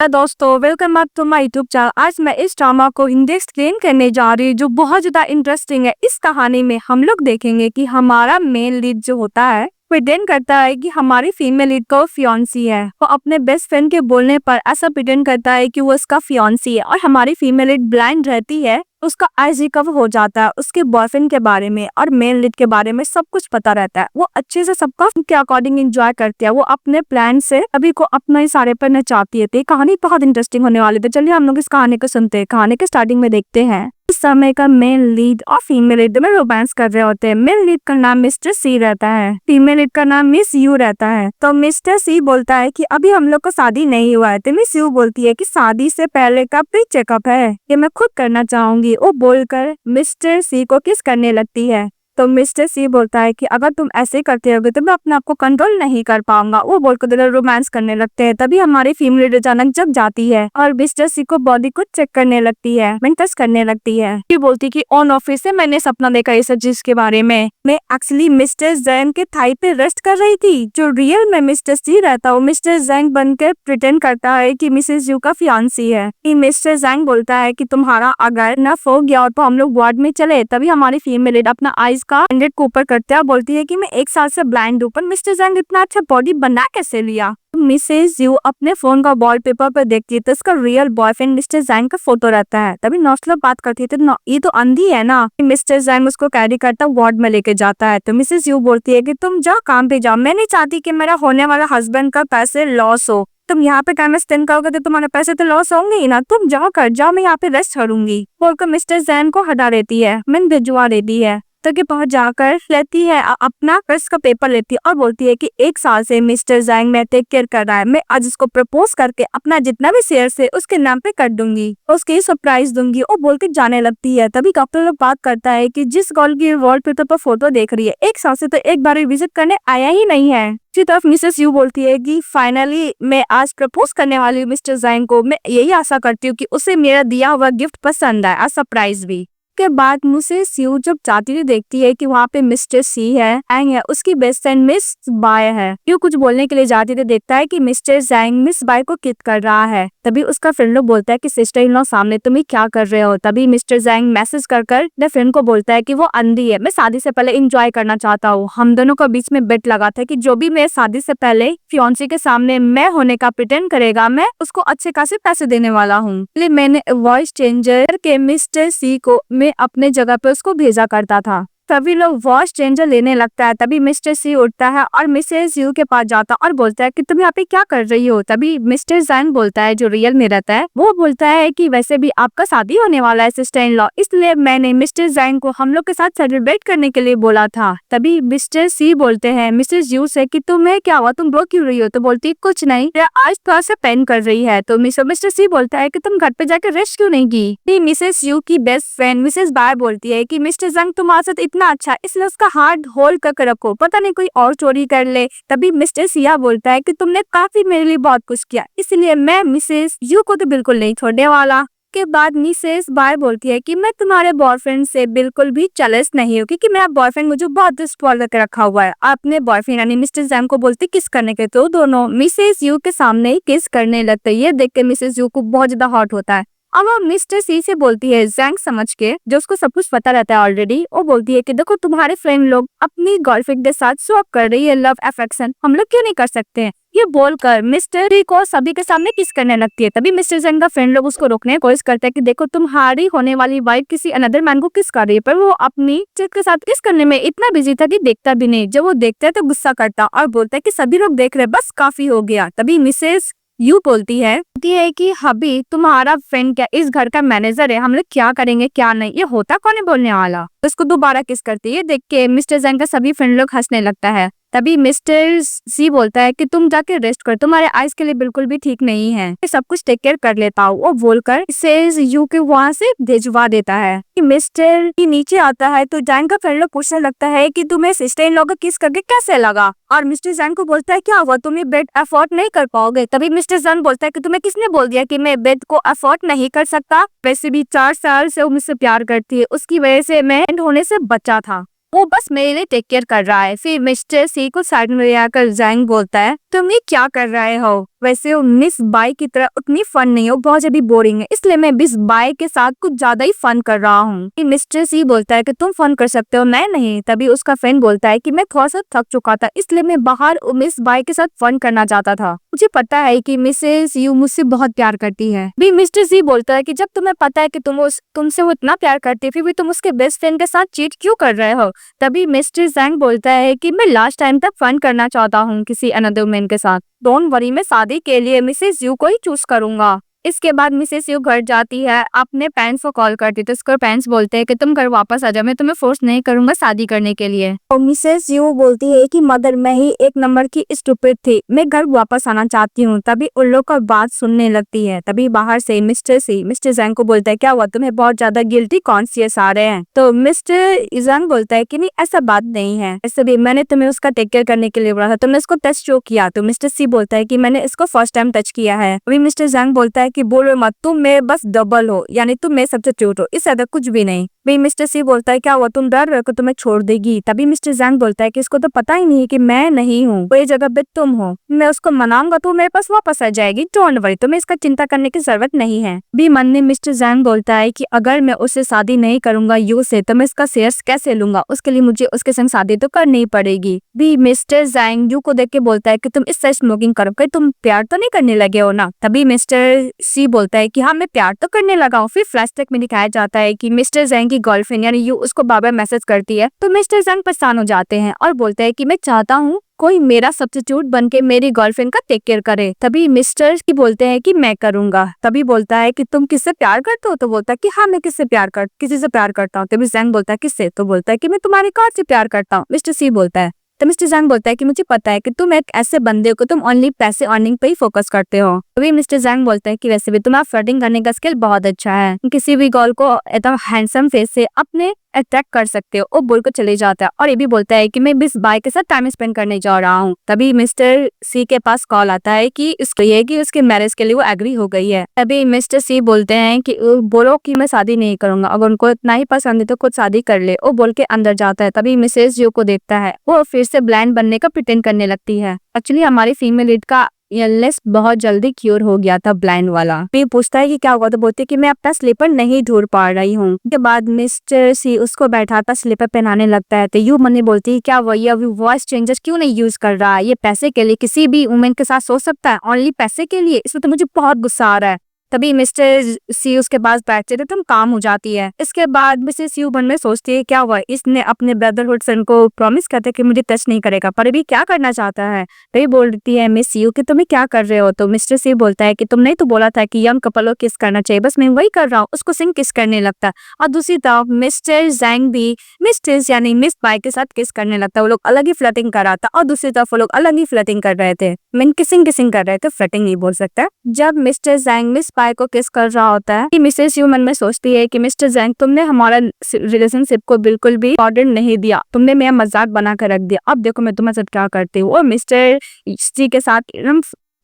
दोस्तों, welcome back to my YouTube channel. आज मैं इस ड्रामा को हिंदी एक्सप्लेन करने जा रही हूँ जो बहुत ज्यादा इंटरेस्टिंग है। इस कहानी में हम लोग देखेंगे कि हमारा मेन लीड जो होता है प्रिटेंड करता है कि हमारी फीमेल लीड का फियांसी है। वो अपने बेस्ट फ्रेंड के बोलने पर ऐसा प्रिटेंड करता है कि वो उसका फियांसी है और हमारी फीमेल लीड ब्लाइंड रहती है। उसका आईज रिकवर हो जाता है, उसके बॉयफ्रेंड के बारे में और मेन लीड के बारे में सब कुछ पता रहता है। वो अच्छे से सबका के अकॉर्डिंग एंजॉय करती है। वो अपने प्लान से अभी को अपना इशारे पर नचाती है। तो ये कहानी बहुत इंटरेस्टिंग होने वाली है। तो चलिए हम लोग इस कहानी को सुनते हैं। कहानी के स्टार्टिंग में देखते हैं इस समय का मेन लीड और फीमेल लीड में रोमांस कर रहे होते हैं। मेन लीड का नाम मिस्टर सी रहता है, फीमेल लीड का नाम मिस यू रहता है। तो मिस्टर सी बोलता है कि अभी हम लोग को शादी नहीं हुआ है। तो मिस यू बोलती है कि शादी से पहले का प्री चेकअप है, ये मैं खुद करना चाहूंगी। वो बोलकर मिस्टर सी को किस करने लगती है। तो मिस्टर सी बोलता है कि अगर तुम ऐसे करते होगे तो मैं अपने आप को कंट्रोल नहीं कर पाऊंगा। वो बोलकर दोनों रोमांस करने लगते हैं। तभी हमारी फीमेल लीड अचानक जग जाती है और मिस्टर सी को बॉडी को चेक करने लगती है, टच करने लगती है। ये बोलती कि ऑन ऑफिस से मैंने सपना देखा इस चीज के बारे में। मैं एक्चुअली मिस्टर जैंग के थाई पे रेस्ट कर रही थी। जो रियल में मिस्टर सी रहता है मिस्टर जैंग बनकर प्रिटेंड करता है कि मिसेस यू का फियांसी है। मिस्टर जैंग बोलता है कि तुम्हारा अगर नफ हो गया तो हम लोग वार्ड में चले। तभी हमारी फीमेल लीड अपना आईज का स्टैंडर्ड को ऊपर करते हैं, बोलती है कि मैं 1 साल से ब्लाइंड हूँ, पर मिस्टर जैंग इतना अच्छा बॉडी बना कैसे लिया। मिसेस यू अपने फोन का वॉलपेपर पर देखती है तो उसका रियल बॉयफ्रेंड मिस्टर जैंग का फोटो रहता है। तभी नौसला बात करती है तो ये तो अंधी है ना। मिस्टर जैंग उसको कैरी करता वार्ड में लेके जाता है। तो मिसेस यू बोलती है कि तुम जाओ काम पे जाओ, मैं नहीं चाहती कि मेरा होने वाला हस्बैंड का पैसे लॉस हो। तुम यहाँ पे टाइम स्पेंड करोगे तो तुम्हारे पैसे तो लॉस होंगे ही ना। तुम जाओ कर जाओ, मैं यहाँ पे रेस्ट करूंगी। बोलकर मिस्टर जैन को हटा देती है, मैं भिजवा देती है। तो के पहुंच जाकर लेती है अपना कर्ज का पेपर लेती है और बोलती है कि 1 साल से मिस्टर जैंग में टेक केयर कर रहा है। मैं आज उसको प्रपोज करके अपना जितना भी शेयर है उसके नाम पे कर दूंगी, उसके सरप्राइज दूंगी। और बोलती जाने लगती है। तभी डॉक्टर लोग बात करता है कि जिस गर्ल की वॉलपेपर पर फोटो देख रही है 1 साल से तो एक बार विजिट करने आया ही नहीं है। दूसरी तरफ मिसेस यू बोलती है कि फाइनली मैं आज प्रपोज करने वाली हूँ मिस्टर जैंग को। मैं यही आशा करती हूँ कि उसे मेरा दिया हुआ गिफ्ट पसंद आए और सरप्राइज भी। के बाद मिसेस यू जब जाती हुई देखती है कि वहाँ पे मिस्टर सी है, एंग है, उसकी बेस्ट फ्रेंड मिस बाय है। यू कुछ बोलने के लिए जाती तो देखता है कि मिस्टर जैंग मिस बाय को किस कर रहा है। तभी उसका फ्रेंड लोग बोलता है कि सिस्टर इन लॉ सामने तुम क्या कर रहे हो। तभी मिस्टर जैंग मैसेज कर अपने फ्रेंड को बोलता है कि वो अंधी है, मैं शादी से पहले एंजॉय करना चाहता हूँ। हम दोनों को बीच में बेट लगा था कि जो भी मैं शादी से पहले फियांसी के सामने मैं होने का प्रिटेंड करेगा मैं उसको अच्छे खासे पैसे देने वाला हूँ। मैंने वॉइस चेंजर के मिस्टर सी को मैं अपने जगह पे उसको भेजा करता था। सभी लोग वॉइस चेंजर लेने लगता है। तभी मिस्टर सी उठता है और मिसेस यू के पास जाता और बोलता है कि तुम यहाँ पे क्या कर रही हो। तभी मिस्टर जैंग बोलता है, जो रियल में रहता है, वो बोलता है कि वैसे भी आपका शादी होने वाला है सिस्टर इन लॉ, इसलिए मैंने मिस्टर जैंग को हम लोग के साथ सेलिब्रेट करने के लिए बोला था। तभी मिस्टर सी बोलते हैं मिसेस यू से कि तुम्हें क्या हुआ, तुम रो क्यों रही हो। तो बोलती कुछ नहीं, आज थोड़ा सा पेन कर रही है। तो मिस्टर सी बोलता है कि तुम घर पे जाकर रेस्ट क्यों नहीं की। मिसेस यू की बेस्ट फ्रेंड मिसेस बाय बोलती है कि मिस्टर जैंग तुम्हारे साथ इतना अच्छा, इसलिए उसका हार्ट होल्ड करके रखो, पता नहीं कोई और चोरी कर ले। तभी मिस्टर सिया बोलता है कि तुमने काफी मेरे लिए बहुत कुछ किया, इसलिए मैं मिसेस यू को तो बिल्कुल नहीं छोड़ने वाला। के बाद मिसेस बाय बोलती है कि मैं तुम्हारे बॉयफ्रेंड से बिल्कुल भी जेलस नहीं हूँ, क्योंकि मेरा बॉयफ्रेंड मुझे बहुत स्पॉइल करके रखा हुआ है। अपने बॉयफ्रेंड यानी मिस्टर जैंग को बोलती किस करने के, तो दोनों मिसेस यू के सामने ही किस करने लगते हैं। ये देख के मिसेस यू को बहुत ज्यादा हॉट होता है। अब वो मिस्टर सी से बोलती है जैंग समझ के, जो उसको सब कुछ पता रहता है ऑलरेडी। वो बोलती है कि देखो तुम्हारे फ्रेंड लोग अपनी गर्लफ्रेंड के साथ स्वैप कर रही है लव अफेक्शन, हम लोग क्यों नहीं कर सकते हैं। ये बोलकर मिस्टर सी को सभी के सामने किस करने लगती है। तभी मिस्टर जैंग का फ्रेंड लोग उसको रोकने की कोशिश करते हैं कि देखो तुम्हारी होने वाली वाइफ किसी अनदर मैन को किस कर रही है, पर वो अपनी चिट के साथ किस करने में इतना बिजी था कि देखता भी नहीं। जब वो देखता है तो गुस्सा करता और बोलता है कि सभी लोग देख रहे, बस काफी हो गया। तभी मिसेस यू बोलती है कि हबी तुम्हारा फ्रेंड क्या इस घर का मैनेजर है, हम लोग क्या करेंगे क्या नहीं, ये होता कौन है बोलने वाला। उसको दोबारा किस करती है। देख के मिस्टर जैंग का सभी फ्रेंड लोग हंसने लगता है। तभी मिस्टर सी बोलता है कि तुम जाके रेस्ट कर, तुम्हारे आइज के लिए बिल्कुल भी ठीक नहीं है, सब कुछ टेक केयर कर लेता हूँ। वो बोलकर मिसेस यू के वहाँ से भेजवा देता है। मिस्टर की नीचे आता है तो जैंग का फ्रेंड लोग पूछने लगता है कि तुम्हें सिस्टर इन लॉ को किस करके कैसे लगा। और मिस्टर जैंग को बोलता है क्या हुआ, तुम ये बेड अफोर्ड नहीं कर पाओगे। तभी मिस्टर जैंग बोलता है कि तुम्हें किसने बोल दिया कि मैं बेड को अफोर्ड नहीं कर सकता, वैसे भी 4 साल से वो मुझसे प्यार करती है, उसकी वजह से मैं एंड होने से बचा था, वो बस मेरे लिए टेक केयर कर रहा है। फिर मिस्टर सी को साइड में ले आकर जैंग बोलता है तुम ये क्या कर रहे हो। वैसे वो मिस बाई की तरह उतनी फन नहीं है, वो बहुत ज्यादा बोरिंग है, इसलिए मैं मिस बाई के साथ कुछ ज्यादा ही फन कर रहा हूँ। मिस्टर सी बोलता है कि तुम फन कर सकते हो, मैं नहीं। तभी उसका फ्रेंड बोलता है कि मैं थोड़ा सा थक चुका था, इसलिए मैं बाहर मिस बाई के साथ फन करना चाहता था। मुझे पता है कि मिसेस यू मुझसे बहुत प्यार करती है। भी मिस्टर सी बोलता है कि जब तुम्हें पता है कि तुमसे वो इतना प्यार करती है, फिर भी तुम उसके बेस्ट फ्रेंड के साथ चीट क्यों कर रहे हो। तभी मिस्टर जैंग बोलता है कि मैं लास्ट टाइम तक फन करना चाहता हूँ किसी अनदर मैन के साथ। डोंट वरी, मैं शादी के लिए मिसेस यू को ही चूज करूंगा। इसके बाद मिसेस यू घर जाती है, अपने पेरेंट्स को कॉल करती है, तो उसके पेरेंट्स बोलते हैं कि तुम घर वापस आ जाओ, मैं तुम्हें फोर्स नहीं करूंगा शादी करने के लिए। और मिसेस यू बोलती है कि मदर, मैं ही एक नंबर की स्टूपिड थी, मैं घर वापस आना चाहती हूँ। तभी उन लोग का बात सुनने लगती है। तभी बाहर से मिस्टर जैंग को बोलता है, क्या हुआ, तुम्हें बहुत ज्यादा गिल्टी कॉन्शियस आ रहे हैं। तो मिस्टर जैंग बोलता है कि नहीं, ऐसा बात नहीं है, ऐसे भी मैंने तुम्हें उसका टेक केयर करने के लिए बोला था, तुमने इसको टच क्यों किया। तो मिस्टर सी बोलता है कि मैंने इसको फर्स्ट टाइम टच किया है। अभी मिस्टर जैंग बोलता है कि बोलो मत, तुम में बस डबल हो, यानी तुम में सब्स्टिट्यूट हो, इससे ज्यादा कुछ भी नहीं। भाई मिस्टर सी बोलता है, क्या हुआ, तुम डर रहे हो कि तुम्हें छोड़ देगी। तभी मिस्टर जैंग बोलता है कि इसको तो पता ही नहीं है कि मैं नहीं हूँ, वो ये जगह पे तुम हो, मैं उसको मनाऊंगा तो मेरे पास वापस आ जाएगी, डोंट वरी, तुम्हें इसका चिंता करने की जरूरत नहीं है। भी मन में मिस्टर जैंग बोलता है कि अगर मैं उससे शादी नहीं करूंगा यू से, तो मैं इसका शेयर्स कैसे लूंगा, उसके लिए मुझे उसके संग शादी तो करनी ही पड़ेगी। भी मिस्टर जैंग यू को देख के बोलता है कि तुम इससे स्मोकिंग करो, कि तुम प्यार तो नहीं करने लगे हो ना। तभी मिस्टर सी बोलता है कि हाँ, मैं प्यार तो करने लगा हूँ। फिर फ्लैशबैक में दिखाया जाता है कि मिस्टर जैंग की गर्लफ्रेंड यानी यू उसको बार बार मैसेज करती है, तो मिस्टर जैंग परेशान हो जाते हैं और बोलते हैं कि मैं चाहता हूँ कोई मेरा सब्स्टिट्यूट बन के मेरी गर्लफ्रेंड का टेक केयर करे। तभी मिस्टर की बोलते हैं कि मैं करूंगा। तभी बोलता है कि तुम किससे प्यार करते हो, तो बोलता है कि हाँ, मैं किसी से प्यार करता हूँ। तभी जैंग बोलता है किससे, तो बोलता है कि मैं तुम्हारी कार से प्यार करता हूँ। मिस्टर सी बोलता है, तो मिस्टर जैंग बोलता है कि मुझे पता है कि तुम एक ऐसे बंदे को तुम ओनली पैसे अर्निंग पे ही फोकस करते हो। तभी मिस्टर जैंग बोलता है कि वैसे भी तुम्हारा फ्लर्टिंग करने का स्किल बहुत अच्छा है, किसी भी गर्ल को एकदम हैंडसम फेस से अपने अट्रैक्ट कर सकते हो। वो बोल कर चले जाता है और ये भी बोलता है कि मैं मिस बाई के साथ टाइम स्पेंड करने जा रहा हूँ। तभी मिस्टर सी के पास कॉल आता है कि उसके मैरिज के लिए वो एग्री हो गई है। तभी मिस्टर सी बोलते हैं कि बोलो कि मैं शादी नहीं करूंगा, अगर उनको इतना ही पसंद है तो खुद शादी कर ले। वो बोल के अंदर जाता है। तभी मिसेस यू को देखता है, वो फिर से ब्लाइंड बनने का प्रिटेंड करने लगती है। एक्चुअली हमारी फीमेल लीड का इलनेस बहुत जल्दी क्योर हो गया था, ब्लाइंड वाला। फिर पूछता है कि क्या हुआ, तो बोलती है कि मैं अपना स्लीपर नहीं ढूंढ पा रही हूँ। उसके बाद मिस्टर सी उसको बैठाता स्लीपर पहनाने लगता है। तो यू मनी बोलती है, क्या वही अभी वॉइस चेंजर्स क्यों नहीं यूज कर रहा है, ये पैसे के लिए किसी भी वुमेन के साथ सो सकता है, ओनली पैसे के लिए, इसमें तो मुझे बहुत गुस्सा आ रहा है। तभी मिस्टर सी उसके पास बैठते थे, तुम काम हो जाती है। इसके बाद मिसेस यू मन में सोचती है, क्या हुआ, इसने अपने ब्रदरहुड सन को प्रॉमिस करते कि मुझे टच नहीं करेगा, पर अभी क्या करना चाहता है। तभी बोलती है मिस यू कि तुम्हें क्या कर रहे हो। तो मिस्टर सी बोलता है कि तुमने तो बोला था कि यंग कपल को किस करना चाहिए, बस मैं वही कर रहा हूँ, उसको सिंह किस करने लगता है। और दूसरी तरफ मिस्टर जैंग भी मिस्टर यानी मिस बाई के साथ किस करने लगता है। वो लोग अलग ही फ्लर्टिंग कर रहा था और दूसरी तरफ वो लोग अलग ही फ्लर्टिंग कर रहे थे, मीन किसिंग कर रहे थे, फ्लर्टिंग नहीं बोल सकता। जब मिस्टर जैंग मिस बाई को किस कर रहा होता है, मिसेस यू मन में सोचती है कि मिस्टर जैंग, तुमने हमारा रिलेशनशिप को बिल्कुल भी इम्पोर्टेंट नहीं दिया, तुमने मेरा मजाक बना कर रख दिया, अब देखो मैं तुम्हारे साथ क्या करती हूँ। और मिस्टर सी के साथ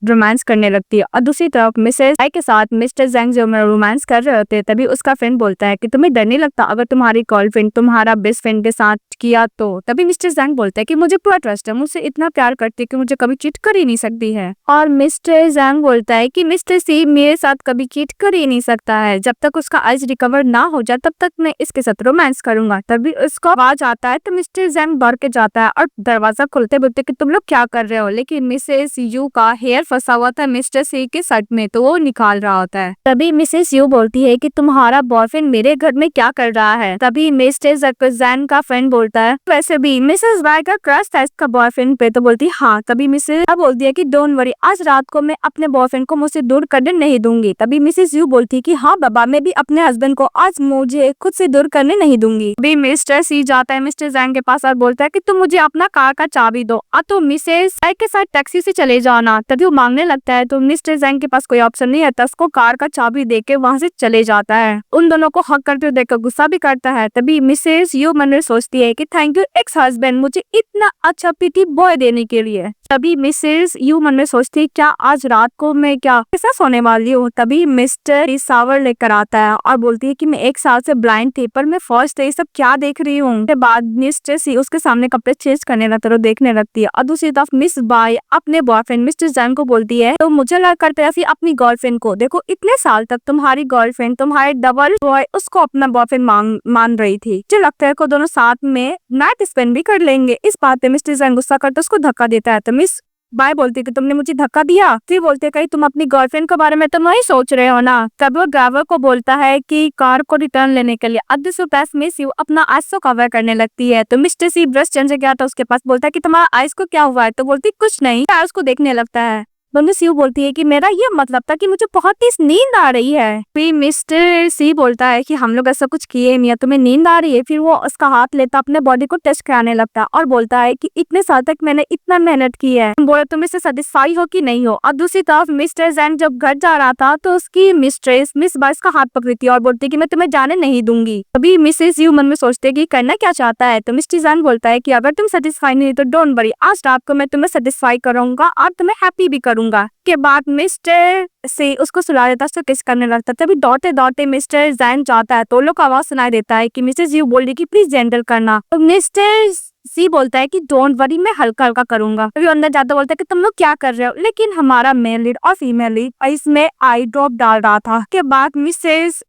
रोमांस करने लगती है। और दूसरी तरफ मिसेस आई के साथ मिस्टर जैंग जो रोमांस कर रहे होते हैं। तभी उसका फ्रेंड बोलता है कि तुम्हें डर नहीं लगता अगर तुम्हारी गर्लफ्रेंड तुम्हारा बेस्ट फ्रेंड के साथ किया तो। तभी मिस्टर जैंग बोलता है कि मुझे पूरा ट्रस्ट है, मुझसे इतना प्यार करती है कि मुझे कभी चीट कर ही नहीं सकती है। और मिस्टर जैंग बोलता है कि मिस्टर सी मेरे साथ कभी चीट कर ही नहीं सकता है, जब तक उसका आइज रिकवर ना हो जाए तब तक मैं इसके साथ रोमांस करूंगा। तभी उसका आवाज आता है तो मिस्टर जैंग डर के जाता है और दरवाजा खोलते बोलते कि तुम लोग क्या कर रहे हो। लेकिन मिसेस यू का हेयर फंसा हुआ था मिस्टर सी के शर्ट में, तो वो निकाल रहा होता है। तभी मिसेस यू बोलती है कि तुम्हारा बॉयफ्रेंड मेरे घर में क्या कर रहा है। तभी मिस्टर जैंग का फ्रेंड बोलता है, वैसे भी मिसेस वाई का क्रश था इसका बॉयफ्रेंड पे। तो बोलती है हाँ। तभी मिसेस बोलती है कि डोंट वरी, आज रात को मैं अपने बॉयफ्रेंड को मुझसे दूर करने नहीं दूंगी। तभी मिसेस यू बोलती है कि हाँ बाबा, मैं भी अपने हस्बैंड को आज मुझे खुद से दूर करने नहीं दूंगी। तभी मिस्टर सी जाता है मिस्टर जैंग के पास और बोलता है कि तुम मुझे अपना कार का चाबी दो और तो मिसेस वाई के साथ टैक्सी से चले जाना। तभी वो मांगने लगता है तो मिस्टर जैंग के पास कोई ऑप्शन नहीं है, तो उसको कार का चाबी देके वहां से चले जाता है। उन दोनों को हक करते हुए देखकर गुस्सा भी करता है। तभी मिसेस यू मन में सोचती है कि थैंक यू एक्स हस्बैंड, मुझे इतना अच्छा पिटी बॉय देने के लिए। तभी मिसेस यू मन में सोचती है क्या आज रात को मैं क्या कैसा सोने वाली हूँ। तभी मिस्टर सावर लेकर आता है और बोलती है कि मैं 1 साल से ब्लाइंड थी, पर मैं फर्स्ट ये सब क्या देख रही हूँ। उसके बाद मिस्टर सी उसके सामने कपड़े चेंज करने लगता है, देखने लगती है। और दूसरी तरफ मिस बाई अपने बॉयफ्रेंड मिस्टर जैंग को बोलती है तो मुझे लग करता है अपनी गर्लफ्रेंड को, देखो इतने साल तक तुम्हारी गर्लफ्रेंड तुम्हारे डबल बॉय उसको अपना बॉयफ्रेंड मान रही थी, मुझे लगता है को दोनों साथ में नाइट स्पेंड भी कर लेंगे। इस बात पे मिस्टर जैन गुस्सा करते उसको धक्का देता है। तो मिस बाय बोलती कि तुमने मुझे धक्का दिया। फिर बोलते कहीं तुम अपनी गर्लफ्रेंड के बारे में तो नहीं सोच रहे हो ना। तब वो ड्राइवर को बोलता है कि कार को रिटर्न लेने के लिए मिस यू अपना आइस को कवर करने लगती है। तो मिस्टर सी ब्रश चेंज गया तो उसके पास बोलता है कि तुम्हारा आइस को क्या हुआ है। तो बोलती कुछ नहीं, आइस को देखने लगता है। दोनों सी बोलती है कि मेरा ये मतलब था कि मुझे बहुत तेज नींद आ रही है। फिर मिस्टर सी बोलता है कि हम लोग ऐसा कुछ किए नहीं, तुम्हें नींद आ रही है। फिर वो उसका हाथ लेता अपने बॉडी को टेस्ट कराने लगता है और बोलता है कि इतने साल तक मैंने इतना मेहनत की है, बोले तुम इससे सेटिस्फाई हो कि नहीं हो। और दूसरी तरफ मिस्टर जैन जब घर जा रहा था तो उसकी मिस्ट्रेस मिस बाइस का हाथ पकड़ती है और बोलती है कि मैं तुम्हें जाने नहीं दूंगी। अभी मिसेस यू मन में सोचते कि करना क्या चाहता है। तो मिस्टर जैन बोलता है कि अगर तुम सेटिस्फाई नहीं तो डोंट वरी, आज रात को मैं तुम्हें सेटिस्फाई करूंगा और तुम्हें हैप्पी भी करूंगा। के बाद मिस्टर से उसको सुला देता, उसको किस करने लगता। तभी दौड़ते दौड़ते मिस्टर जैन जाता है तो लोग आवाज सुनाई देता है कि मिसेस यू बोल रही कि प्लीज जेंटल करना। तो मिस्टर सी बोलता है कि डोंट वरी मैं हल्का हल्का करूंगा। अभी अंदर जाता बोलता है कि तुम लोग क्या कर रहे हो, लेकिन हमारा मेल लीड और फीमेल लीड इसमें आई ड्रॉप डाल रहा था। के बाद मिसेस